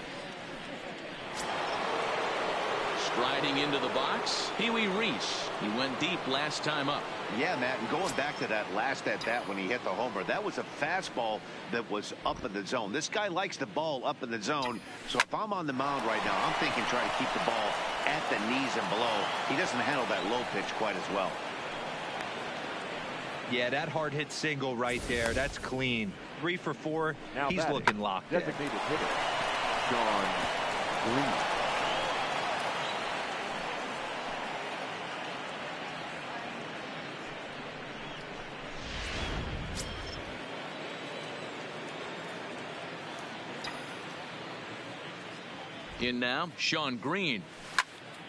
Striding into the box, Pee-wee Reese. He went deep last time up. Yeah, Matt, and going back to that last at bat when he hit the homer, that was a fastball that was up in the zone. This guy likes the ball up in the zone, so if I'm on the mound right now, I'm thinking try to keep the ball at the knees and below. He doesn't handle that low pitch quite as well. Yeah, that hard hit single right there. That's clean. 3 for 4. Now He's batting, looking locked in. designated hitter, John Green. In now, Sean Green.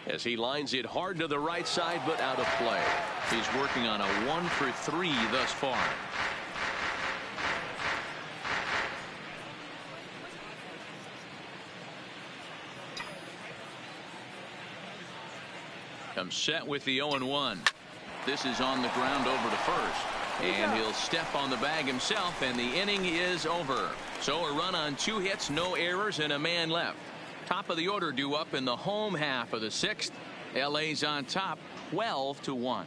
As he lines it hard to the right side, but out of play. He's working on a 1 for 3 thus far. Comes set with the 0-1. This is on the ground over to first. And he'll step on the bag himself, and the inning is over. So a run on 2 hits, no errors, and a man left. Top of the order due up in the home half of the 6th. LA's on top 12-1.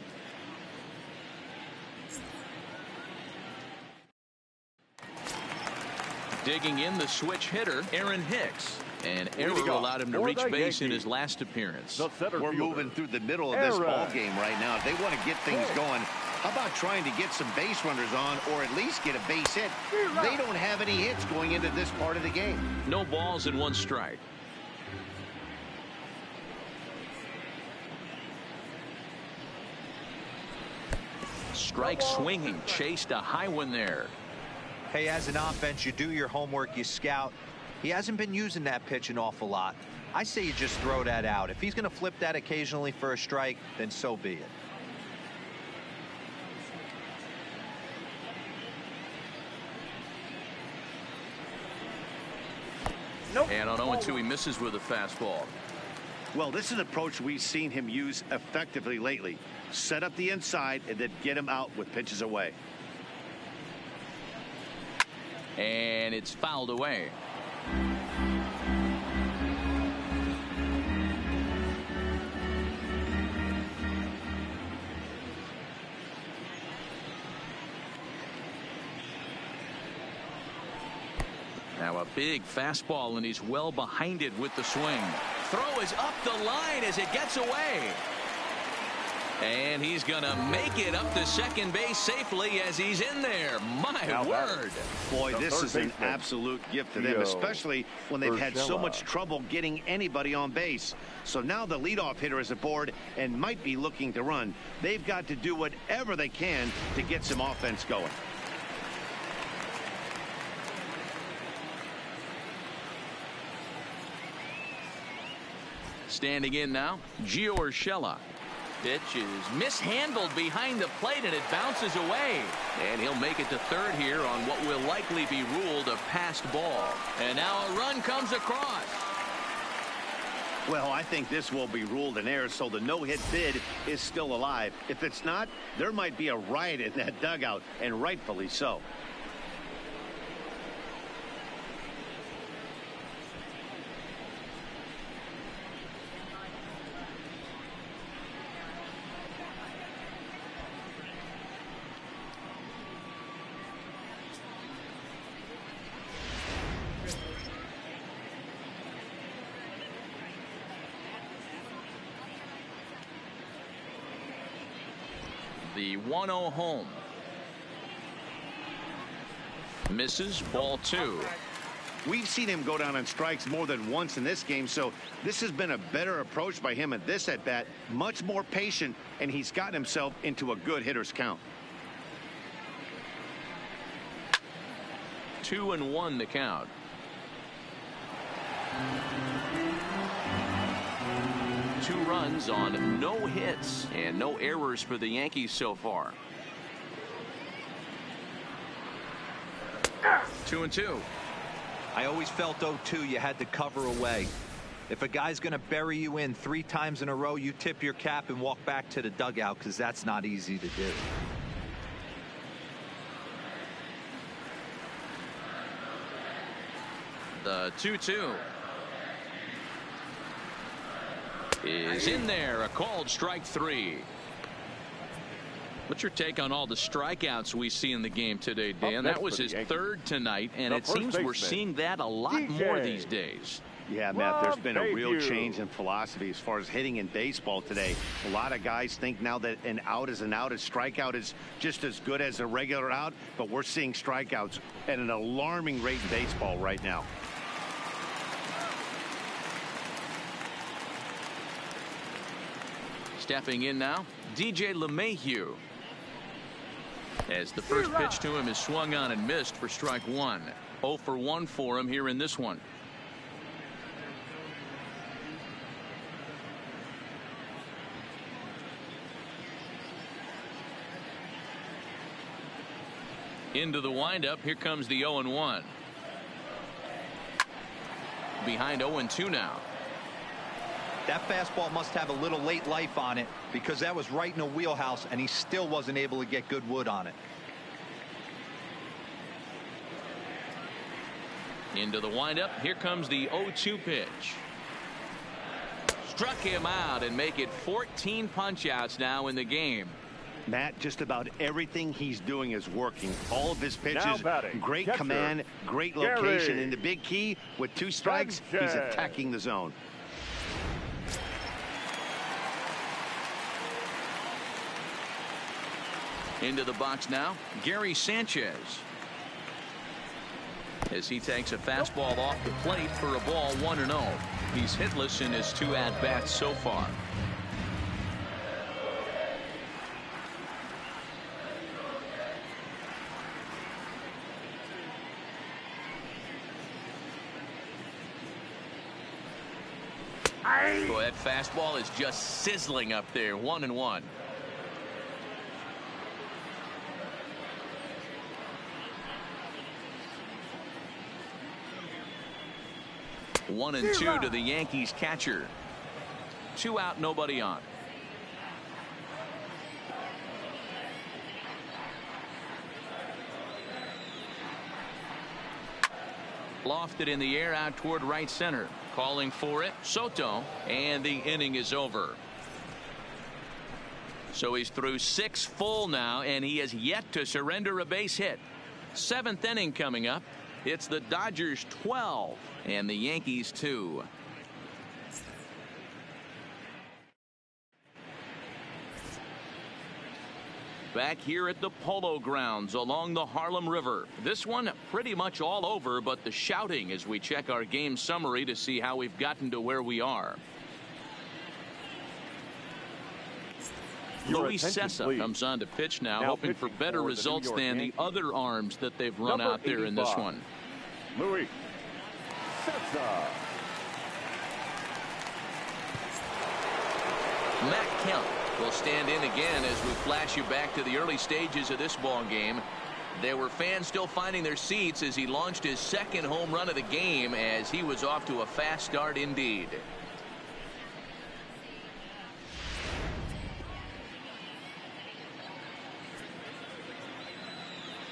Digging in the switch hitter, Aaron Hicks. An error allowed him to reach base in his last appearance. We're moving through the middle of this ball game right now. If they want to get things going, how about trying to get some base runners on or at least get a base hit? They don't have any hits going into this part of the game. No balls and 1 strike. Strike swinging, chased a high one there. Hey, as an offense, you do your homework, you scout. He hasn't been using that pitch an awful lot. I say you just throw that out. If he's going to flip that occasionally for a strike, then so be it. And on 0-2, he misses with a fastball. Well, this is an approach we've seen him use effectively lately. Set up the inside and then get him out with pitches away. And it's fouled away. Now a big fastball, and he's well behind it with the swing. Throw is up the line as it gets away. And he's going to make it up to second base safely as he's in there. My word. Boy, this is an absolute gift to them, especially when they've had so much trouble getting anybody on base. So now the leadoff hitter is aboard and might be looking to run. They've got to do whatever they can to get some offense going. Standing in now, Gio Urshela. Pitch is mishandled behind the plate and it bounces away. And he'll make it to third here on what will likely be ruled a passed ball. And now a run comes across. Well, I think this will be ruled an error, so the no-hit bid is still alive. If it's not, there might be a riot in that dugout, and rightfully so. The 1-0 home. Misses, ball 2. We've seen him go down on strikes more than once in this game, so this has been a better approach by him at this at-bat. Much more patient, and he's gotten himself into a good hitter's count. 2-1 the count. Two runs on no hits and no errors for the Yankees so far. 2-2. I always felt 0-2 you had to cover away. If a guy's going to bury you in 3 times in a row, you tip your cap and walk back to the dugout, because that's not easy to do. The 2-2 is in there. A called strike 3. What's your take on all the strikeouts we see in the game today, Dan? That was his third tonight, and it seems we're seeing that a lot more these days. Yeah, Matt, there's been a real change in philosophy as far as hitting in baseball today. A lot of guys think now that an out is an out. A strikeout is just as good as a regular out, but we're seeing strikeouts at an alarming rate in baseball right now. Stepping in now, DJ LeMahieu. As the first pitch to him is swung on and missed for strike 1. 0 for 1 for him here in this one. Into the windup. Here comes the 0-1. Behind 0-2 now. That fastball must have a little late life on it, because that was right in the wheelhouse and he still wasn't able to get good wood on it. Into the windup. Here comes the 0-2 pitch. Struck him out and make it 14 punch outs now in the game. Matt, just about everything he's doing is working. All of his pitches, great catcher, command, great location. Gary. And the big key, with 2 strikes, he's attacking the zone. Into the box now, Gary Sanchez. As he takes a fastball off the plate for a ball 1-0. He's hitless in his 2 at-bats so far. Boy, that fastball is just sizzling up there. 1-1. One and 2 to the Yankees catcher. 2 out, nobody on. Lofted in the air out toward right center. Calling for it, Soto, and the inning is over. So he's through 6 full now, and he has yet to surrender a base hit. 7th inning coming up. It's the Dodgers 12 and the Yankees 2. Back here at the Polo Grounds along the Harlem River. This one pretty much all over, but the shouting as we check our game summary to see how we've gotten to where we are. Luis Sessa comes on to pitch now hoping for better results than the other arms that they've run out there in this one. Luis Sessa. Matt Kemp will stand in again as we flash you back to the early stages of this ball game. There were fans still finding their seats as he launched his second home run of the game as he was off to a fast start indeed.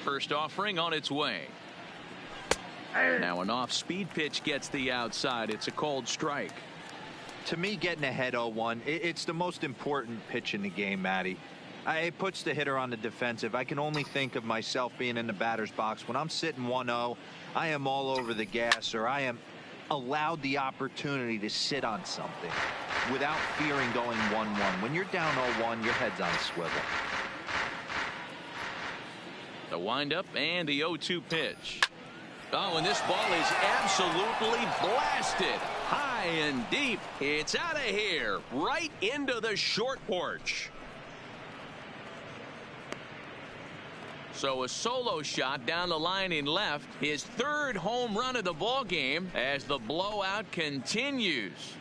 First offering on its way. Now an off-speed pitch gets the outside. It's a cold strike. To me, getting ahead 0-1, it's the most important pitch in the game, Matty. It puts the hitter on the defensive. I can only think of myself being in the batter's box. When I'm sitting 1-0, I am all over the gas, or I am allowed the opportunity to sit on something without fearing going 1-1. When you're down 0-1, your head's on a swivel. The windup and the 0-2 pitch. Oh, and this ball is absolutely blasted. High and deep. It's out of here. Right into the short porch. So a solo shot down the line in left. His third home run of the ball game as the blowout continues.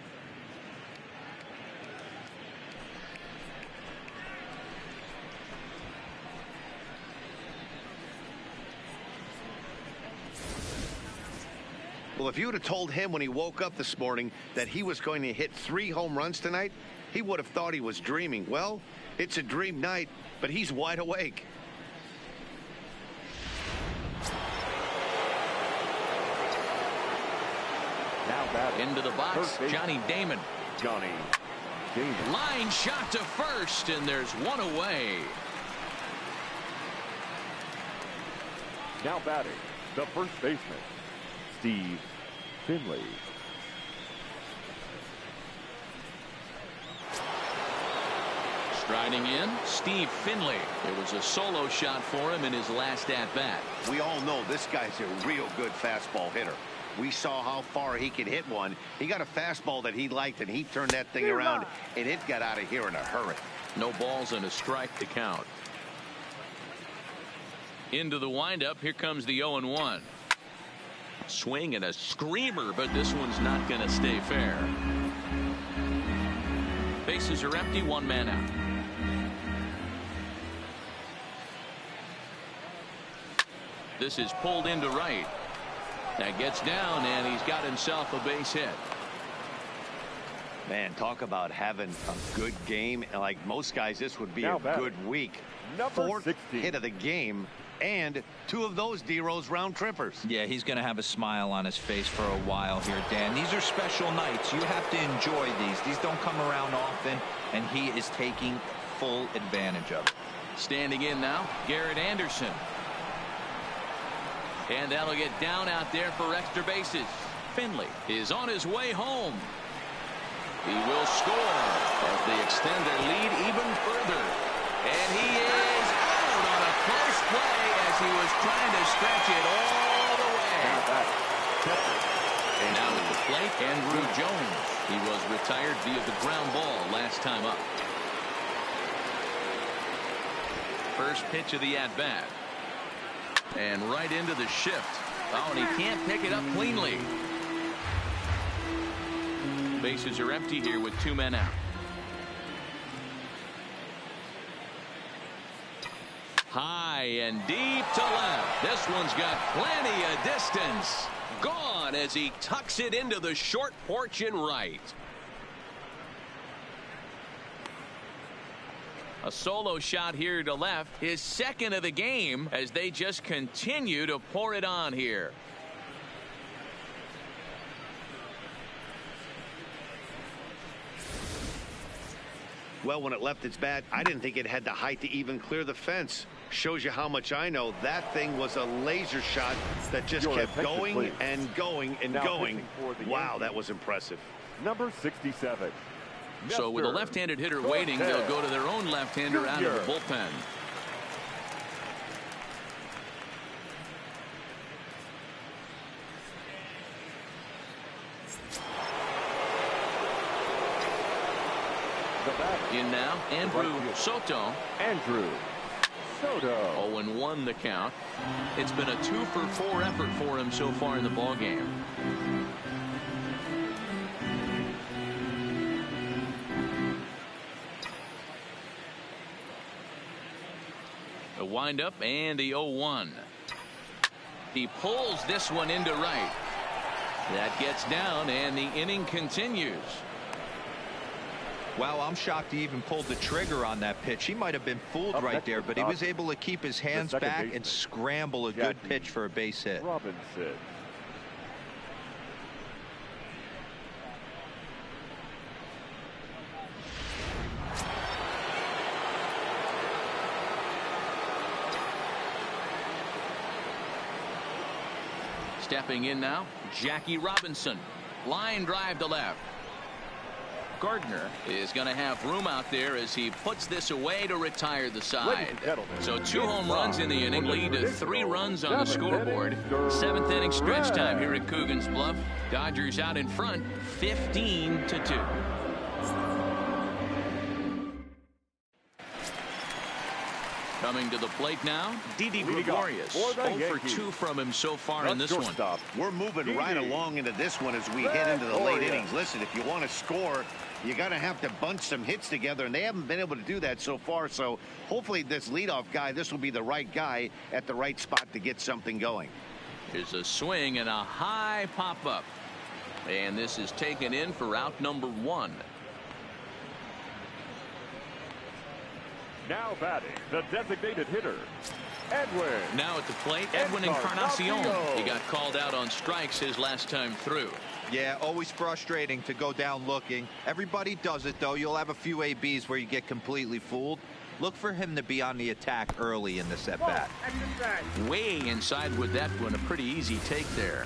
Well, if you would have told him when he woke up this morning that he was going to hit 3 home runs tonight, he would have thought he was dreaming. Well, it's a dream night, but he's wide awake. Now batting. Into the box, Johnny Damon. Johnny Damon. Line shot to first, and there's one away. Now batting, the first baseman, Steve Finley. Striding in, Steve Finley. It was a solo shot for him in his last at-bat. We all know this guy's a real good fastball hitter. We saw how far he could hit one. He got a fastball that he liked, and he turned that thing around, and it got out of here in a hurry. No balls and a strike to count. Into the windup, here comes the 0-1. Swing and a screamer, but this one's not going to stay fair. Bases are empty, one man out. This is pulled into right. That gets down, and he's got himself a base hit. Man, talk about having a good game. Like most guys, this would be a good week. Fourth hit of the game, and 2 of those D-Rose round trippers. Yeah, he's going to have a smile on his face for a while here, Dan. These are special nights. You have to enjoy these. These don't come around often, and he is taking full advantage of it. Standing in now, Garrett Anderson. And that'll get down out there for extra bases. Finley is on his way home. He will score as they extend their lead even further. And he is out on a close play as he was trying to stretch it all the way. And now at the plate, Andrew Jones. He was retired via the ground ball last time up. First pitch of the at-bat. And right into the shift. Oh, and he can't pick it up cleanly. Bases are empty here with 2 men out. High and deep to left. This one's got plenty of distance. Gone as he tucks it into the short porch and right. A solo shot here to left, his second of the game, as they just continue to pour it on here. Well, when it left its bat, I didn't think it had the height to even clear the fence. Shows you how much I know. That thing was a laser shot that just kept going and going and going. Wow, that was impressive. Number 67. So with a left-handed hitter waiting, they'll go to their own left-hander out of the bullpen. In now, Andrew Soto. Andrew Soto. 0-1 the count. It's been a 2-for-4 effort for him so far in the ballgame. A windup and the 0-1. He pulls this one into right. That gets down and the inning continues. Wow, I'm shocked he even pulled the trigger on that pitch. He might have been fooled right there, but he was able to keep his hands back and scramble a good pitch for a base hit. Robinson. Stepping in now, Jackie Robinson. Line drive to left. Gardner is going to have room out there as he puts this away to retire the side. So 2 home runs in the inning lead to 3 runs on the scoreboard. 7th inning stretch time here at Coogan's Bluff. Dodgers out in front 15-2. Coming to the plate now, Didi Gregorius. 0 for 2 from him so far in this one. We're moving right along into this one as we head into the late innings. Listen, if you want to score, you got to have to bunch some hits together, and they haven't been able to do that so far. So hopefully this leadoff guy, this will be the right guy at the right spot to get something going. Here's a swing and a high pop up. And this is taken in for out number 1. Now batting, the designated hitter, Edwin. Now at the plate, Edwin Encarnacion. He got called out on strikes his last time through. Yeah, always frustrating to go down looking. Everybody does it, though. You'll have a few ABs where you get completely fooled. Look for him to be on the attack early in this at-bat. Way inside with that one. A pretty easy take there.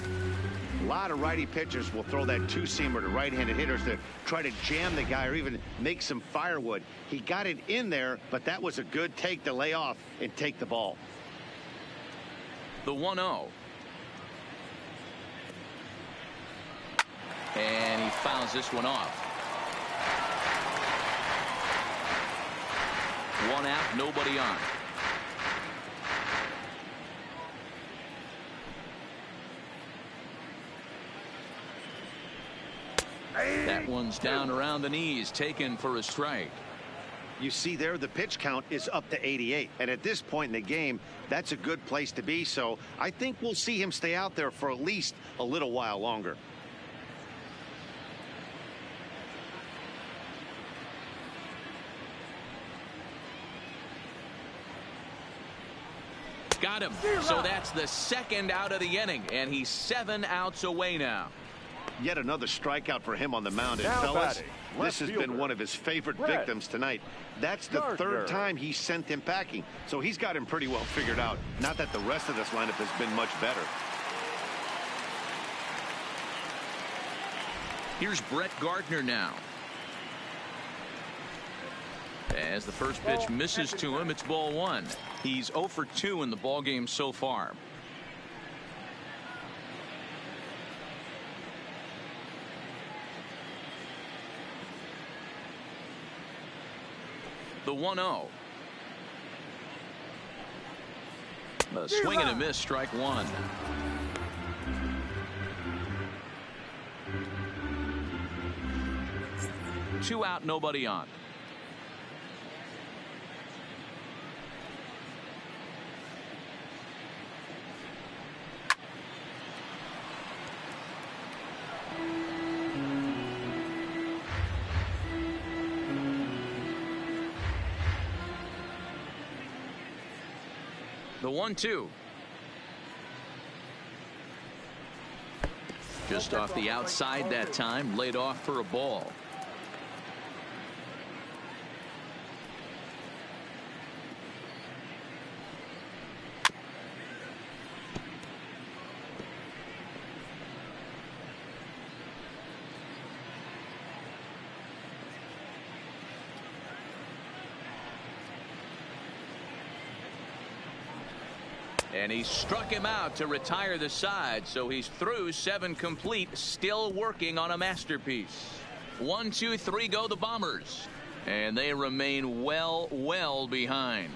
A lot of righty pitchers will throw that 2-seamer to right-handed hitters to try to jam the guy or even make some firewood. He got it in there, but that was a good take to lay off and take the ball. The 1-0. And he fouls this one off. 1 out, nobody on. That one's down around the knees, taken for a strike. You see there, the pitch count is up to 88. And at this point in the game, that's a good place to be. So I think we'll see him stay out there for at least a little while longer. Got him. So that's the 2nd out of the inning, and he's 7 outs away now. Yet another strikeout for him on the mound. And fellas, this has been one of his favorite victims tonight. That's the 3rd time he sent him packing. So he's got him pretty well figured out. Not that the rest of this lineup has been much better. Here's Brett Gardner now. As the first pitch misses to him, it's ball 1. He's 0 for 2 in the ballgame so far. The 1-0. A swing and a miss, strike 1. Two out, nobody on. The 1-2. Just off the outside that time, laid off for a ball. And he struck him out to retire the side, so he's through 7 complete, still working on a masterpiece. 1, 2, 3 go the Bombers, and they remain well behind.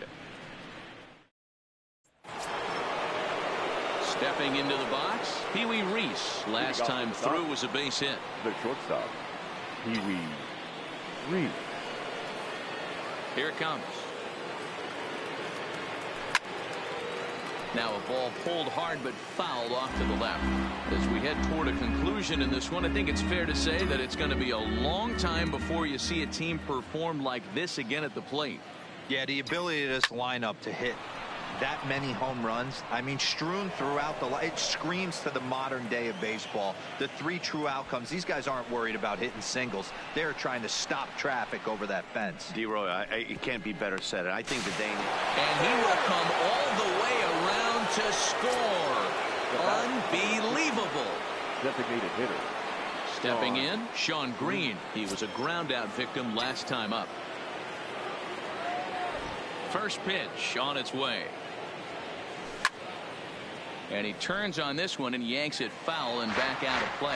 Stepping into the box, Pee Wee Reese. Last time through was a base hit. The shortstop, Pee Wee Reese. Here it comes. Now a ball pulled hard but fouled off to the left. As we head toward a conclusion in this one, I think it's fair to say that it's going to be a long time before you see a team perform like this again at the plate. Yeah, the ability of this lineup to hit that many home runs, I mean, strewn throughout it screams to the modern day of baseball. The 3 true outcomes. These guys aren't worried about hitting singles. They're trying to stop traffic over that fence. D-Roy, it can't be better said. I think the Dane. And he will come all the way around to score. Unbelievable. Designated hitter. Stepping in, Sean Green. He was a ground out victim last time up. First pitch on its way. And he turns on this one and yanks it foul and back out of play.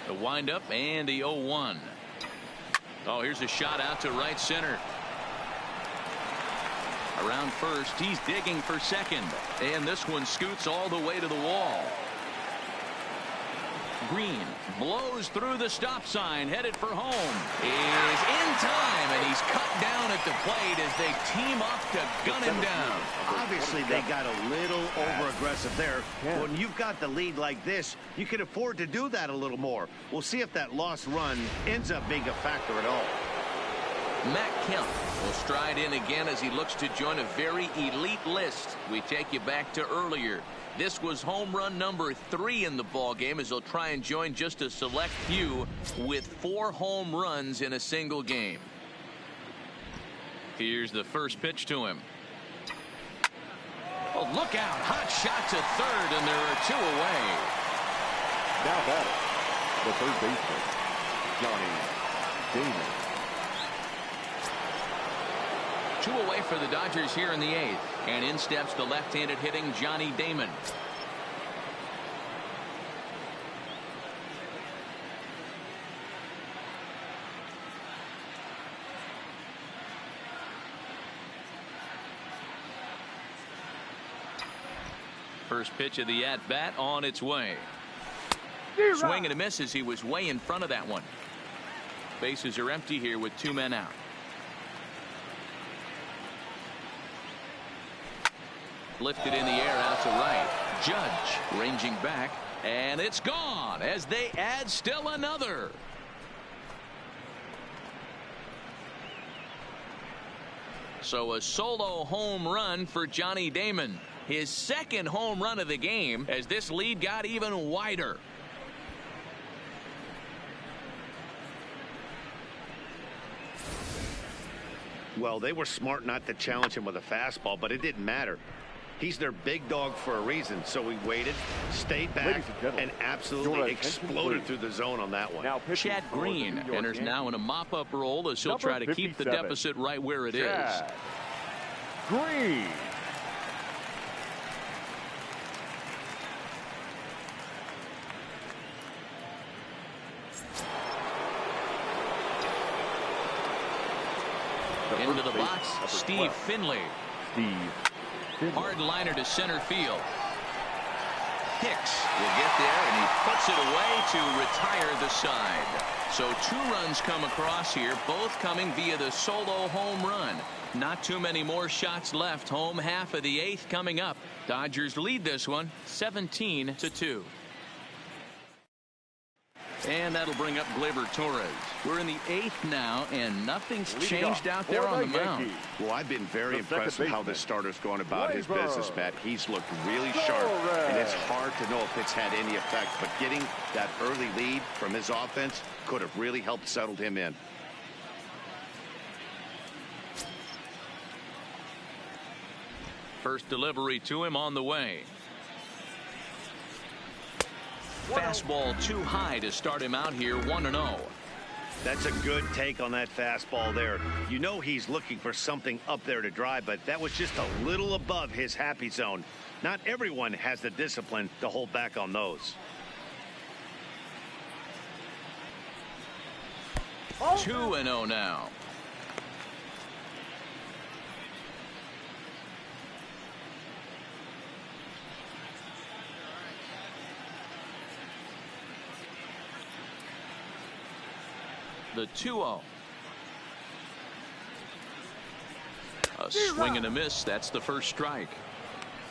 The windup and the 0-1. Oh, here's a shot out to right center. Around first, he's digging for second. And this one scoots all the way to the wall. Green blows through the stop sign, headed for home. Is in time, and he's cut down at the plate as they team up to gun him down. Obviously, they got a little over-aggressive there. When you've got the lead like this, you can afford to do that a little more. We'll see if that lost run ends up being a factor at all. Matt Kemp will stride in again as he looks to join a very elite list. We take you back to earlier. This was home run number 3 in the ball game as he'll try and join just a select few with 4 home runs in a single game. Here's the first pitch to him. Oh, look out. Hot shot to third, and there are 2 away. Now batting, the third baseman, Johnny Damon. 2 away for the Dodgers here in the 8th. And in steps the left-handed hitting Johnny Damon. First pitch of the at-bat on its way. Swing and a miss as he was way in front of that one. Bases are empty here with 2 men out. Lifted in the air out to right. Judge ranging back, and it's gone as they add still another. So a solo home run for Johnny Damon. His 2nd home run of the game as this lead got even wider. Well, they were smart not to challenge him with a fastball, but it didn't matter. He's their big dog for a reason, so he waited, stayed back, and absolutely exploded through the zone on that one. Now Chad Green enters now in a mop-up role as he'll try to keep the deficit right where it is. Green. Into the box, Steve Finley. Hard liner to center field. Hicks will get there, and he puts it away to retire the side. So 2 runs come across here, both coming via the solo home run. Not too many more shots left. Home half of the 8th coming up. Dodgers lead this one 17-2. And that'll bring up Gleyber Torres. We're in the 8th now, and nothing's changed out there on the mound. Well, I've been very impressed with how this starter's going about his business, Matt. He's looked really sharp, and it's hard to know if it's had any effect. But getting that early lead from his offense could have really helped settle him in. First delivery to him on the way. Fastball too high to start him out here 1-0. That's a good take on that fastball there. You know he's looking for something up there to drive, but that was just a little above his happy zone. Not everyone has the discipline to hold back on those. 2-0 now. The 2-0. A swing and a miss. That's the first strike.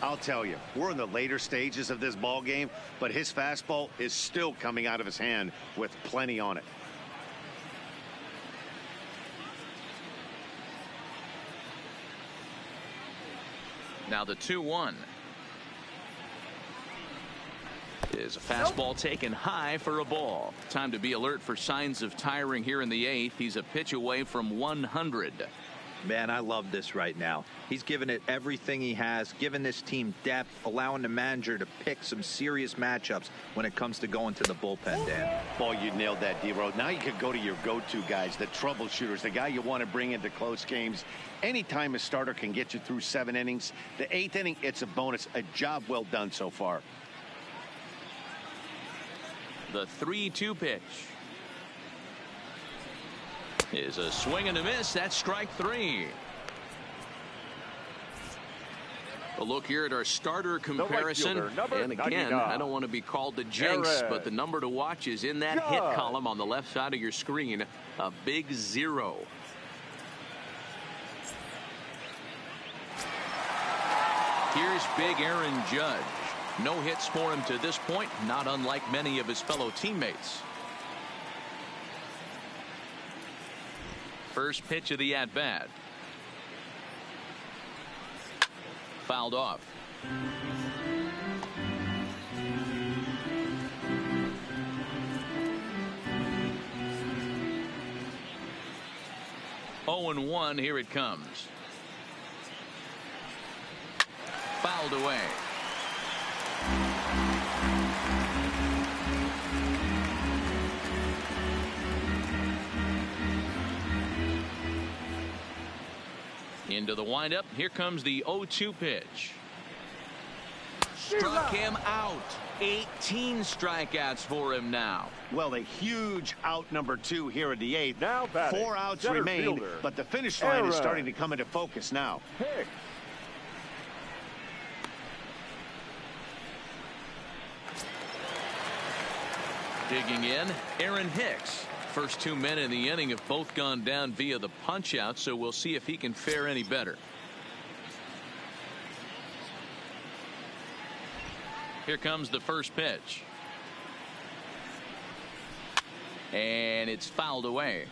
I'll tell you, we're in the later stages of this ball game, but his fastball is still coming out of his hand with plenty on it. Now the 2-1 is a fastball taken high for a ball. Time to be alert for signs of tiring here in the 8th. He's a pitch away from 100. Man, I love this right now. He's given it everything he has, given this team depth, allowing the manager to pick some serious matchups when it comes to going to the bullpen, Dan. Boy, you nailed that, D-Road. Now you could go to your go-to guys, the troubleshooters, the guy you want to bring into close games. Anytime a starter can get you through 7 innings, the 8th inning, it's a bonus. A job well done so far. The 3-2 pitch is a swing and a miss. That's strike 3. A look here at our starter comparison. And again, I don't want to be called the jinx, but the number to watch is in that hit column on the left side of your screen. A big 0. Here's big Aaron Judge. No hits for him to this point, not unlike many of his fellow teammates. First pitch of the at-bat. Fouled off. Oh and 1, here it comes. Fouled away. Into the windup. Here comes the 0-2 pitch. Struck him out. 18 strikeouts for him now. Well, a huge out number 2 here in the 8th. Now batting, 4 outs center remain, fielder, but the finish line is Aaron. starting to come into focus now. Hicks. Digging in, Aaron Hicks. First 2 men in the inning have both gone down via the punch out, so we'll see if he can fare any better. Here comes the first pitch. And it's fouled away.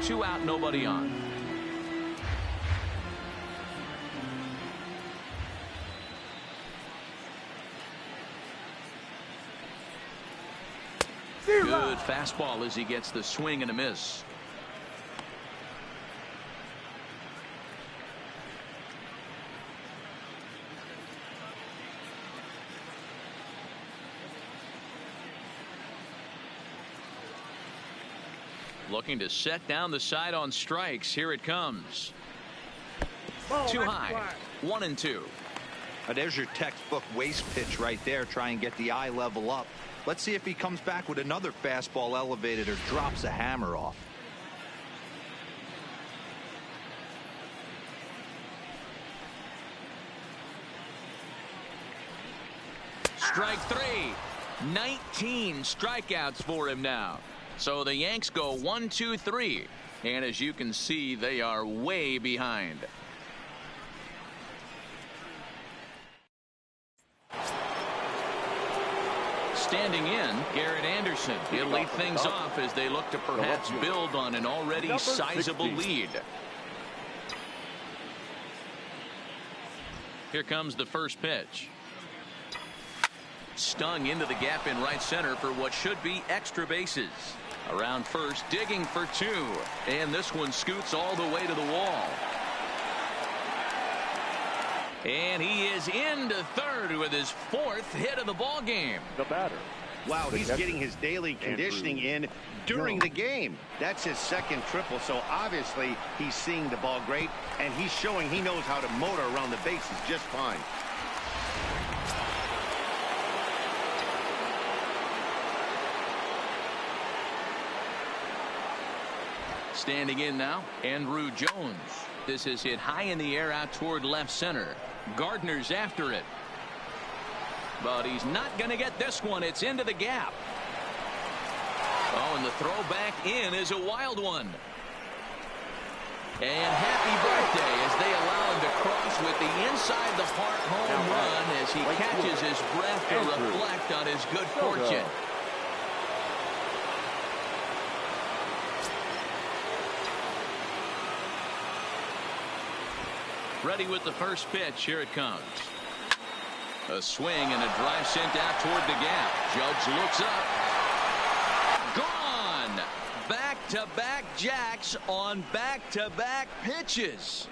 2 out, nobody on. Good fastball as he gets the swing and a miss. Looking to set down the side on strikes. Here it comes. Too high. 1-2. There's your textbook waste pitch right there. Try and get the eye level up. Let's see if he comes back with another fastball elevated or drops a hammer off. Strike 3. 19 strikeouts for him now. So the Yanks go 1-2-3. And as you can see, they are way behind. Standing in, Garrett Anderson. He'll lead things off as they look to perhaps build on an already sizable lead. Here comes the first pitch. Stung into the gap in right center for what should be extra bases. Around first, digging for 2. And this one scoots all the way to the wall. And he is into third with his 4th hit of the ball game. The batter, Wow, he's getting his daily conditioning in during the game. That's his second triple, so obviously he's seeing the ball great, and he's showing he knows how to motor around the bases just fine. Standing in now, Andrew Jones. This is hit high in the air out toward left center. Gardner's after it. But he's not going to get this one. It's into the gap. Oh, and the throw back in is a wild one. And happy birthday as they allow him to cross with the inside the park home run as he catches his breath to reflect on his good fortune. Ready with the first pitch. Here it comes. A swing and a drive sent out toward the gap. Judge looks up. Gone. Back-to-back jacks on back-to-back pitches.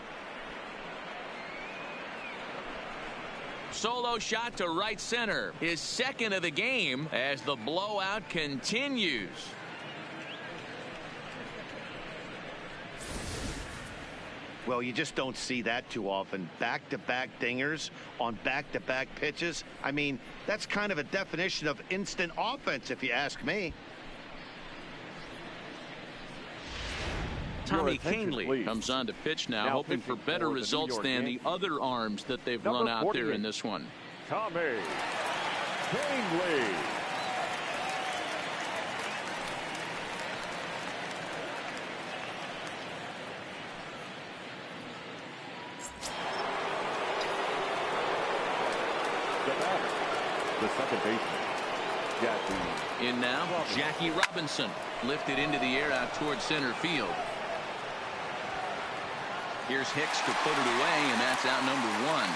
Solo shot to right center. His second of the game as the blowout continues. Well, you just don't see that too often. Back-to-back dingers on back-to-back pitches. I mean, that's kind of a definition of instant offense, if you ask me. Tommy Kahnle comes on to pitch now hoping for better results than the other arms that they've run out there in this one. Tommy Kahnle. The second baseman, Jackie. In now, Jackie Robinson. Lifted into the air out towards center field. Here's Hicks to put it away, and that's out number one.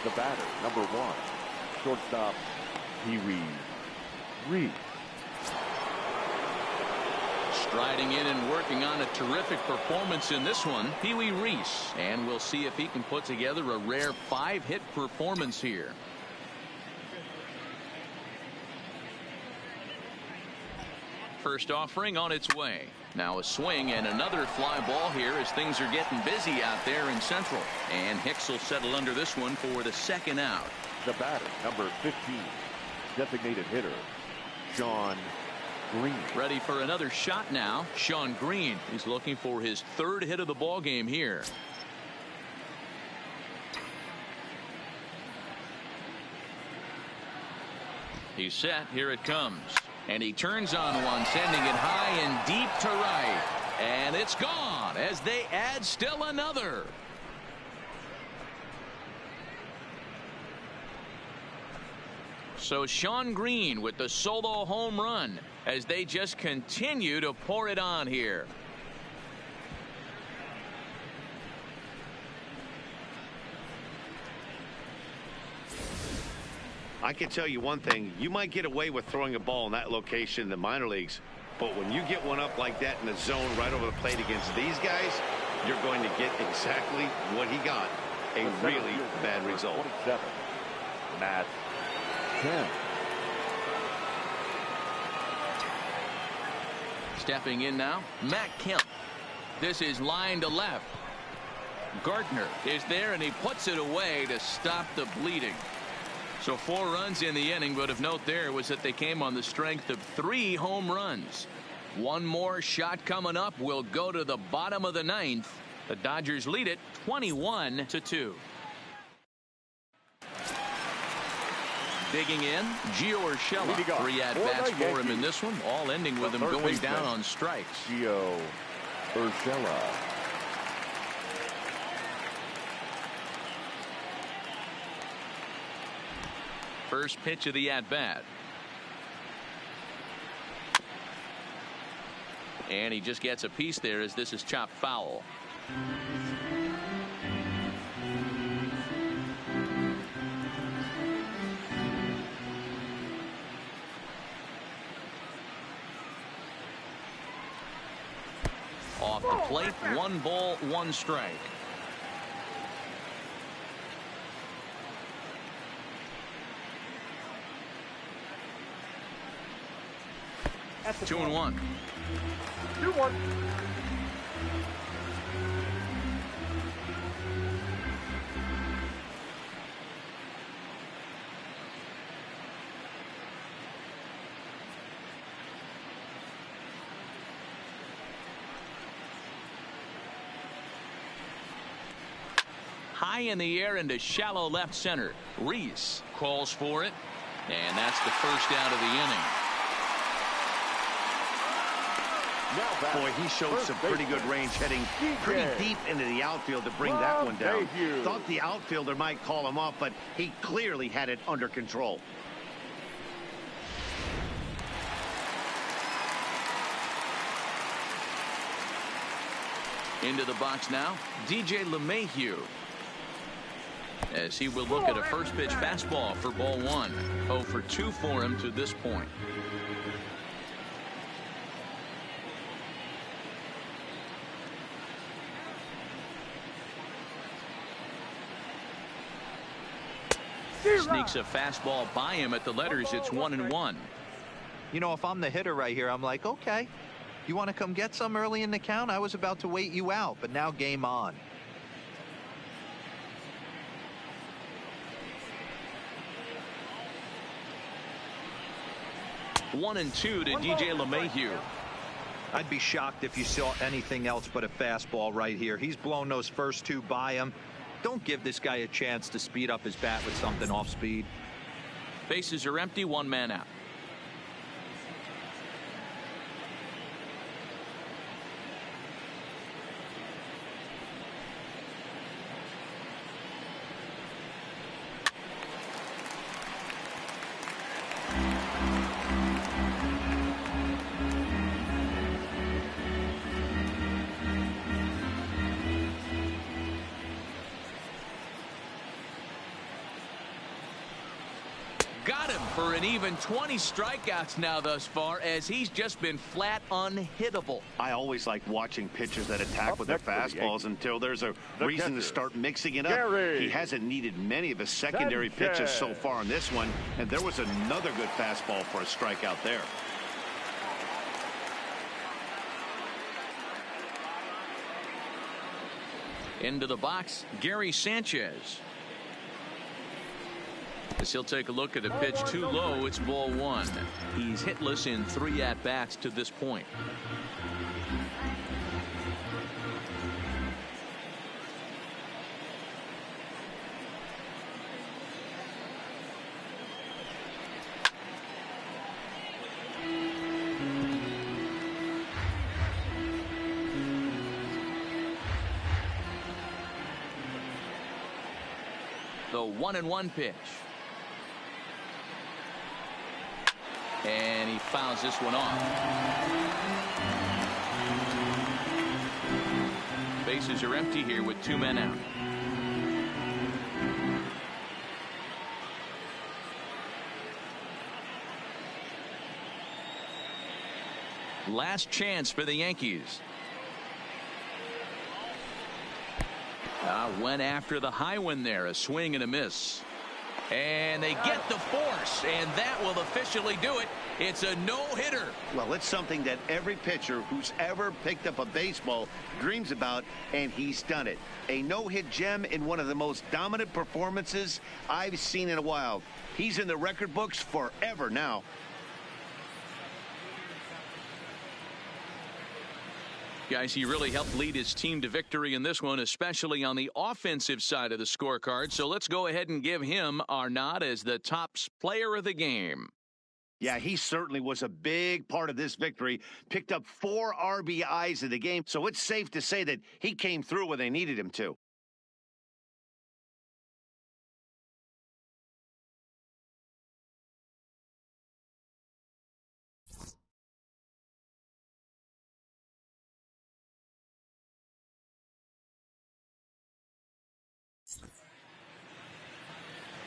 The batter, number one, shortstop, Pee Wee Reese. Striding in and working on a terrific performance in this one, Pee Wee Reese. And we'll see if he can put together a rare 5-hit performance here. First offering on its way. Now a swing and another fly ball here as things are getting busy out there in Central. And Hicks will settle under this one for the second out. The batter, number 15, designated hitter, Sean Green. Ready for another shot now. Sean Green. He's looking for his third hit of the ball game here. He's set. Here it comes. And he turns on one, sending it high and deep to right. And it's gone as they add still another. So Sean Green with the solo home run as they just continue to pour it on here. I can tell you one thing. You might get away with throwing a ball in that location in the minor leagues, but when you get one up like that in the zone right over the plate against these guys, you're going to get exactly what he got. A really bad result. 27, Matt 10. Stepping in now, Matt Kemp. This is line to left. Gardner is there, and he puts it away to stop the bleeding. So 4 runs in the inning, but of note there was that they came on the strength of 3 home runs. One more shot coming up will go to the bottom of the 9th. The Dodgers lead it 21-2. Digging in, Gio Urshela. 3 at-bats for him in this one, all ending with him going down on strikes. Gio Urshela. First pitch of the at-bat. And he just gets a piece there as this is chopped foul. Off the plate, 1 ball, 1 strike. 2-1. 2-1. High in the air into shallow left center. Reese calls for it, and that's the first out of the inning. Boy, he showed some pretty good range, heading pretty deep into the outfield to bring that one down. Thought the outfielder might call him off, but he clearly had it under control. Into the box now, DJ LeMahieu, as he will look at a first pitch fastball for ball one. 0 for 2 for him to this point. Sneaks a fastball by him at the letters. It's 1-1. You know, if I'm the hitter right here, I'm like, okay, you want to come get some early in the count? I was about to wait you out, but now game on. 1-2 to DJ LeMahieu. I'd be shocked if you saw anything else but a fastball right here. He's blown those first two by him. Don't give this guy a chance to speed up his bat with something off speed. Bases are empty, 1 man out. Got him for an even 20 strikeouts now thus far, as he's just been flat unhittable. I always like watching pitchers that attack with their fastballs until there's a reason to start mixing it up. He hasn't needed many of his secondary pitches so far in this one, and there was another good fastball for a strikeout there. Into the box, Gary Sanchez. As he'll take a look at a pitch too low, it's ball one. He's hitless in 3 at-bats to this point. The 1-1 pitch. And he fouls this one off. Bases are empty here with 2 men out. Last chance for the Yankees. Went after the high one there. A swing and a miss. And they get the force, and that will officially do it. It's a no-hitter. Well, it's something that every pitcher who's ever picked up a baseball dreams about, and he's done it. A no-hit gem in one of the most dominant performances I've seen in a while. He's in the record books forever now. Guys, he really helped lead his team to victory in this one, especially on the offensive side of the scorecard. So let's go ahead and give him our nod as the top player of the game. Yeah, he certainly was a big part of this victory. Picked up 4 RBIs in the game, so it's safe to say that he came through when they needed him to.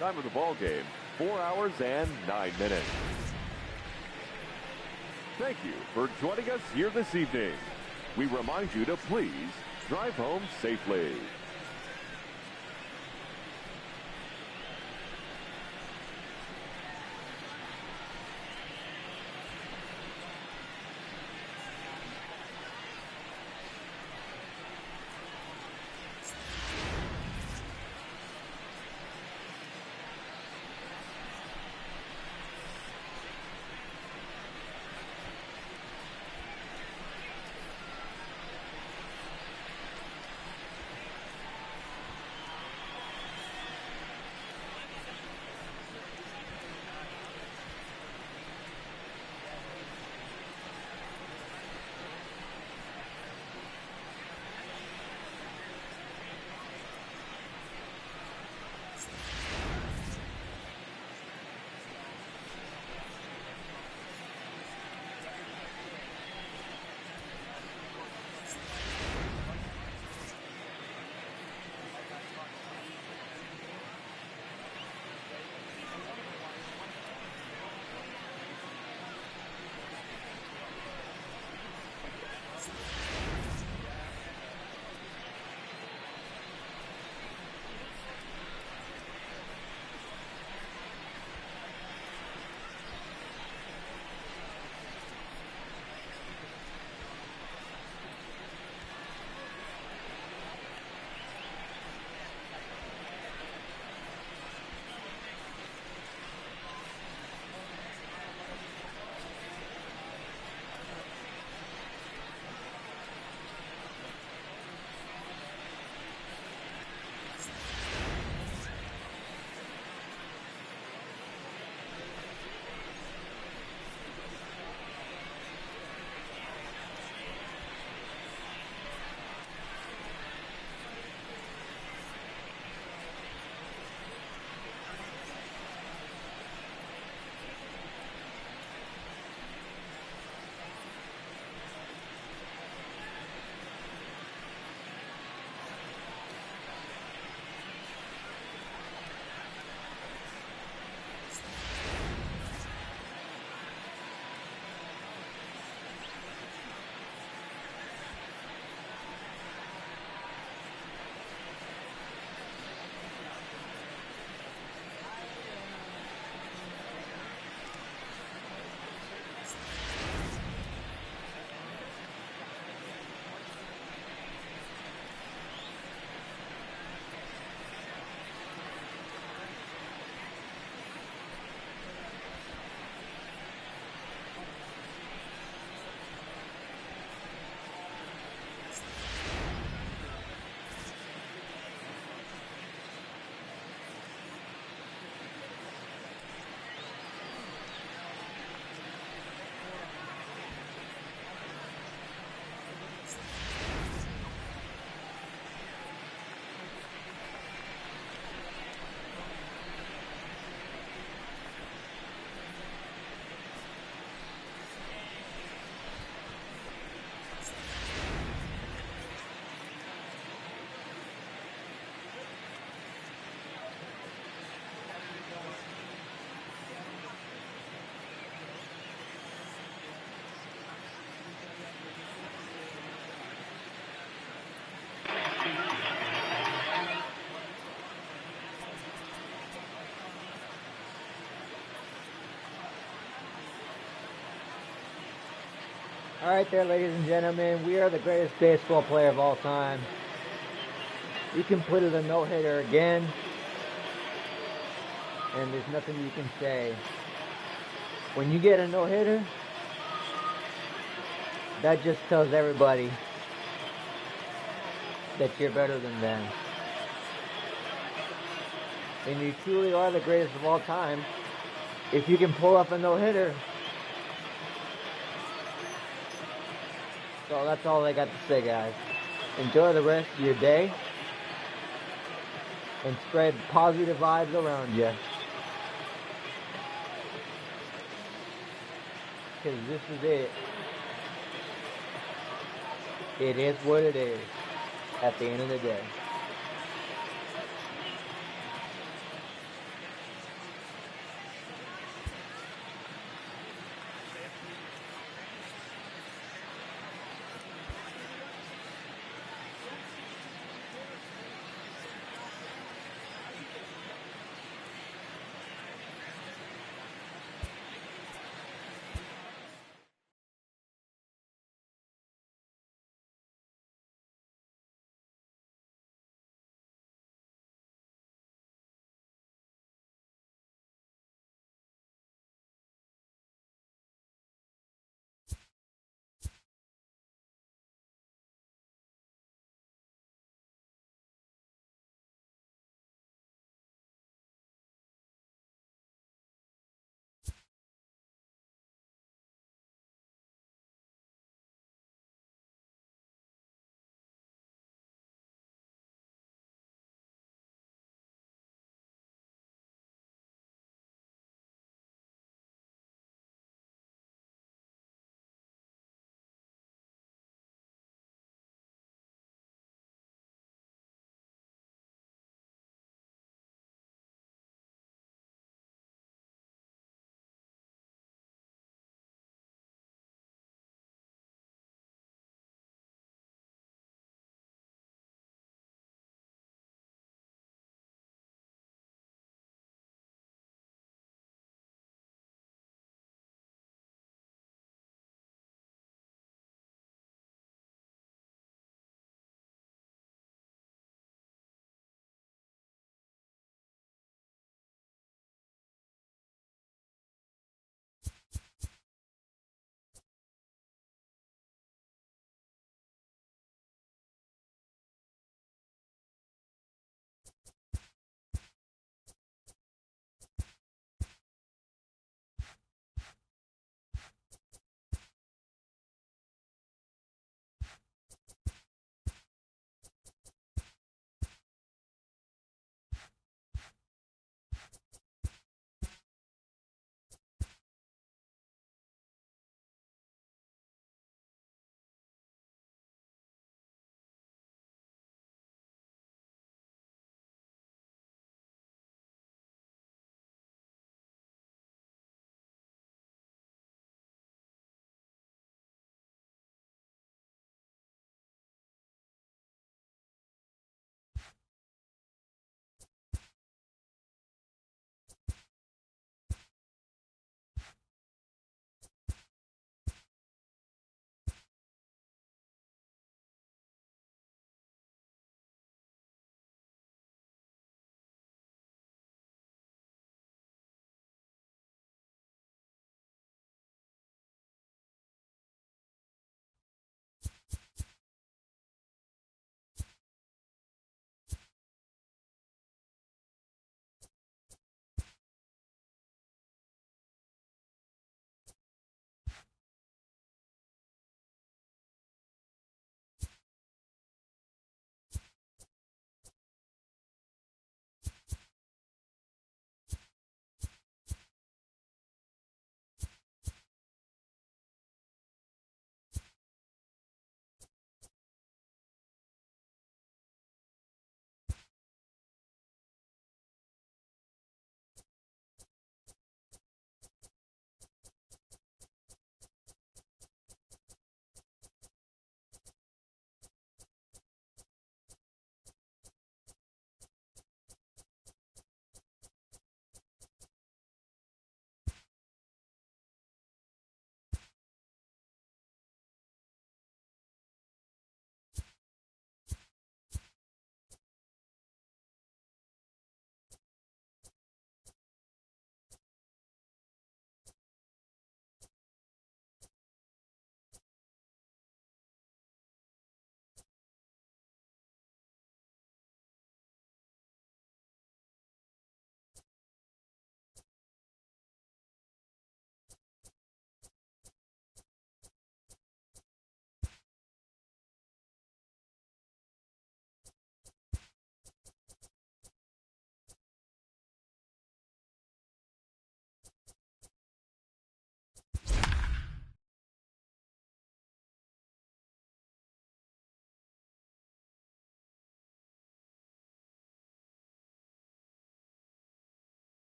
Time of the ball game, 4 hours and 9 minutes. Thank you for joining us here this evening. We remind you to please drive home safely. All right there, ladies and gentlemen, we are the greatest baseball player of all time. You can put it a no-hitter again, and there's nothing you can say. When you get a no-hitter, that just tells everybody that you're better than them. And you truly are the greatest of all time if you can pull off a no-hitter. So that's all I got to say, guys. Enjoy the rest of your day and spread positive vibes around you. Because this is it. It is what it is at the end of the day.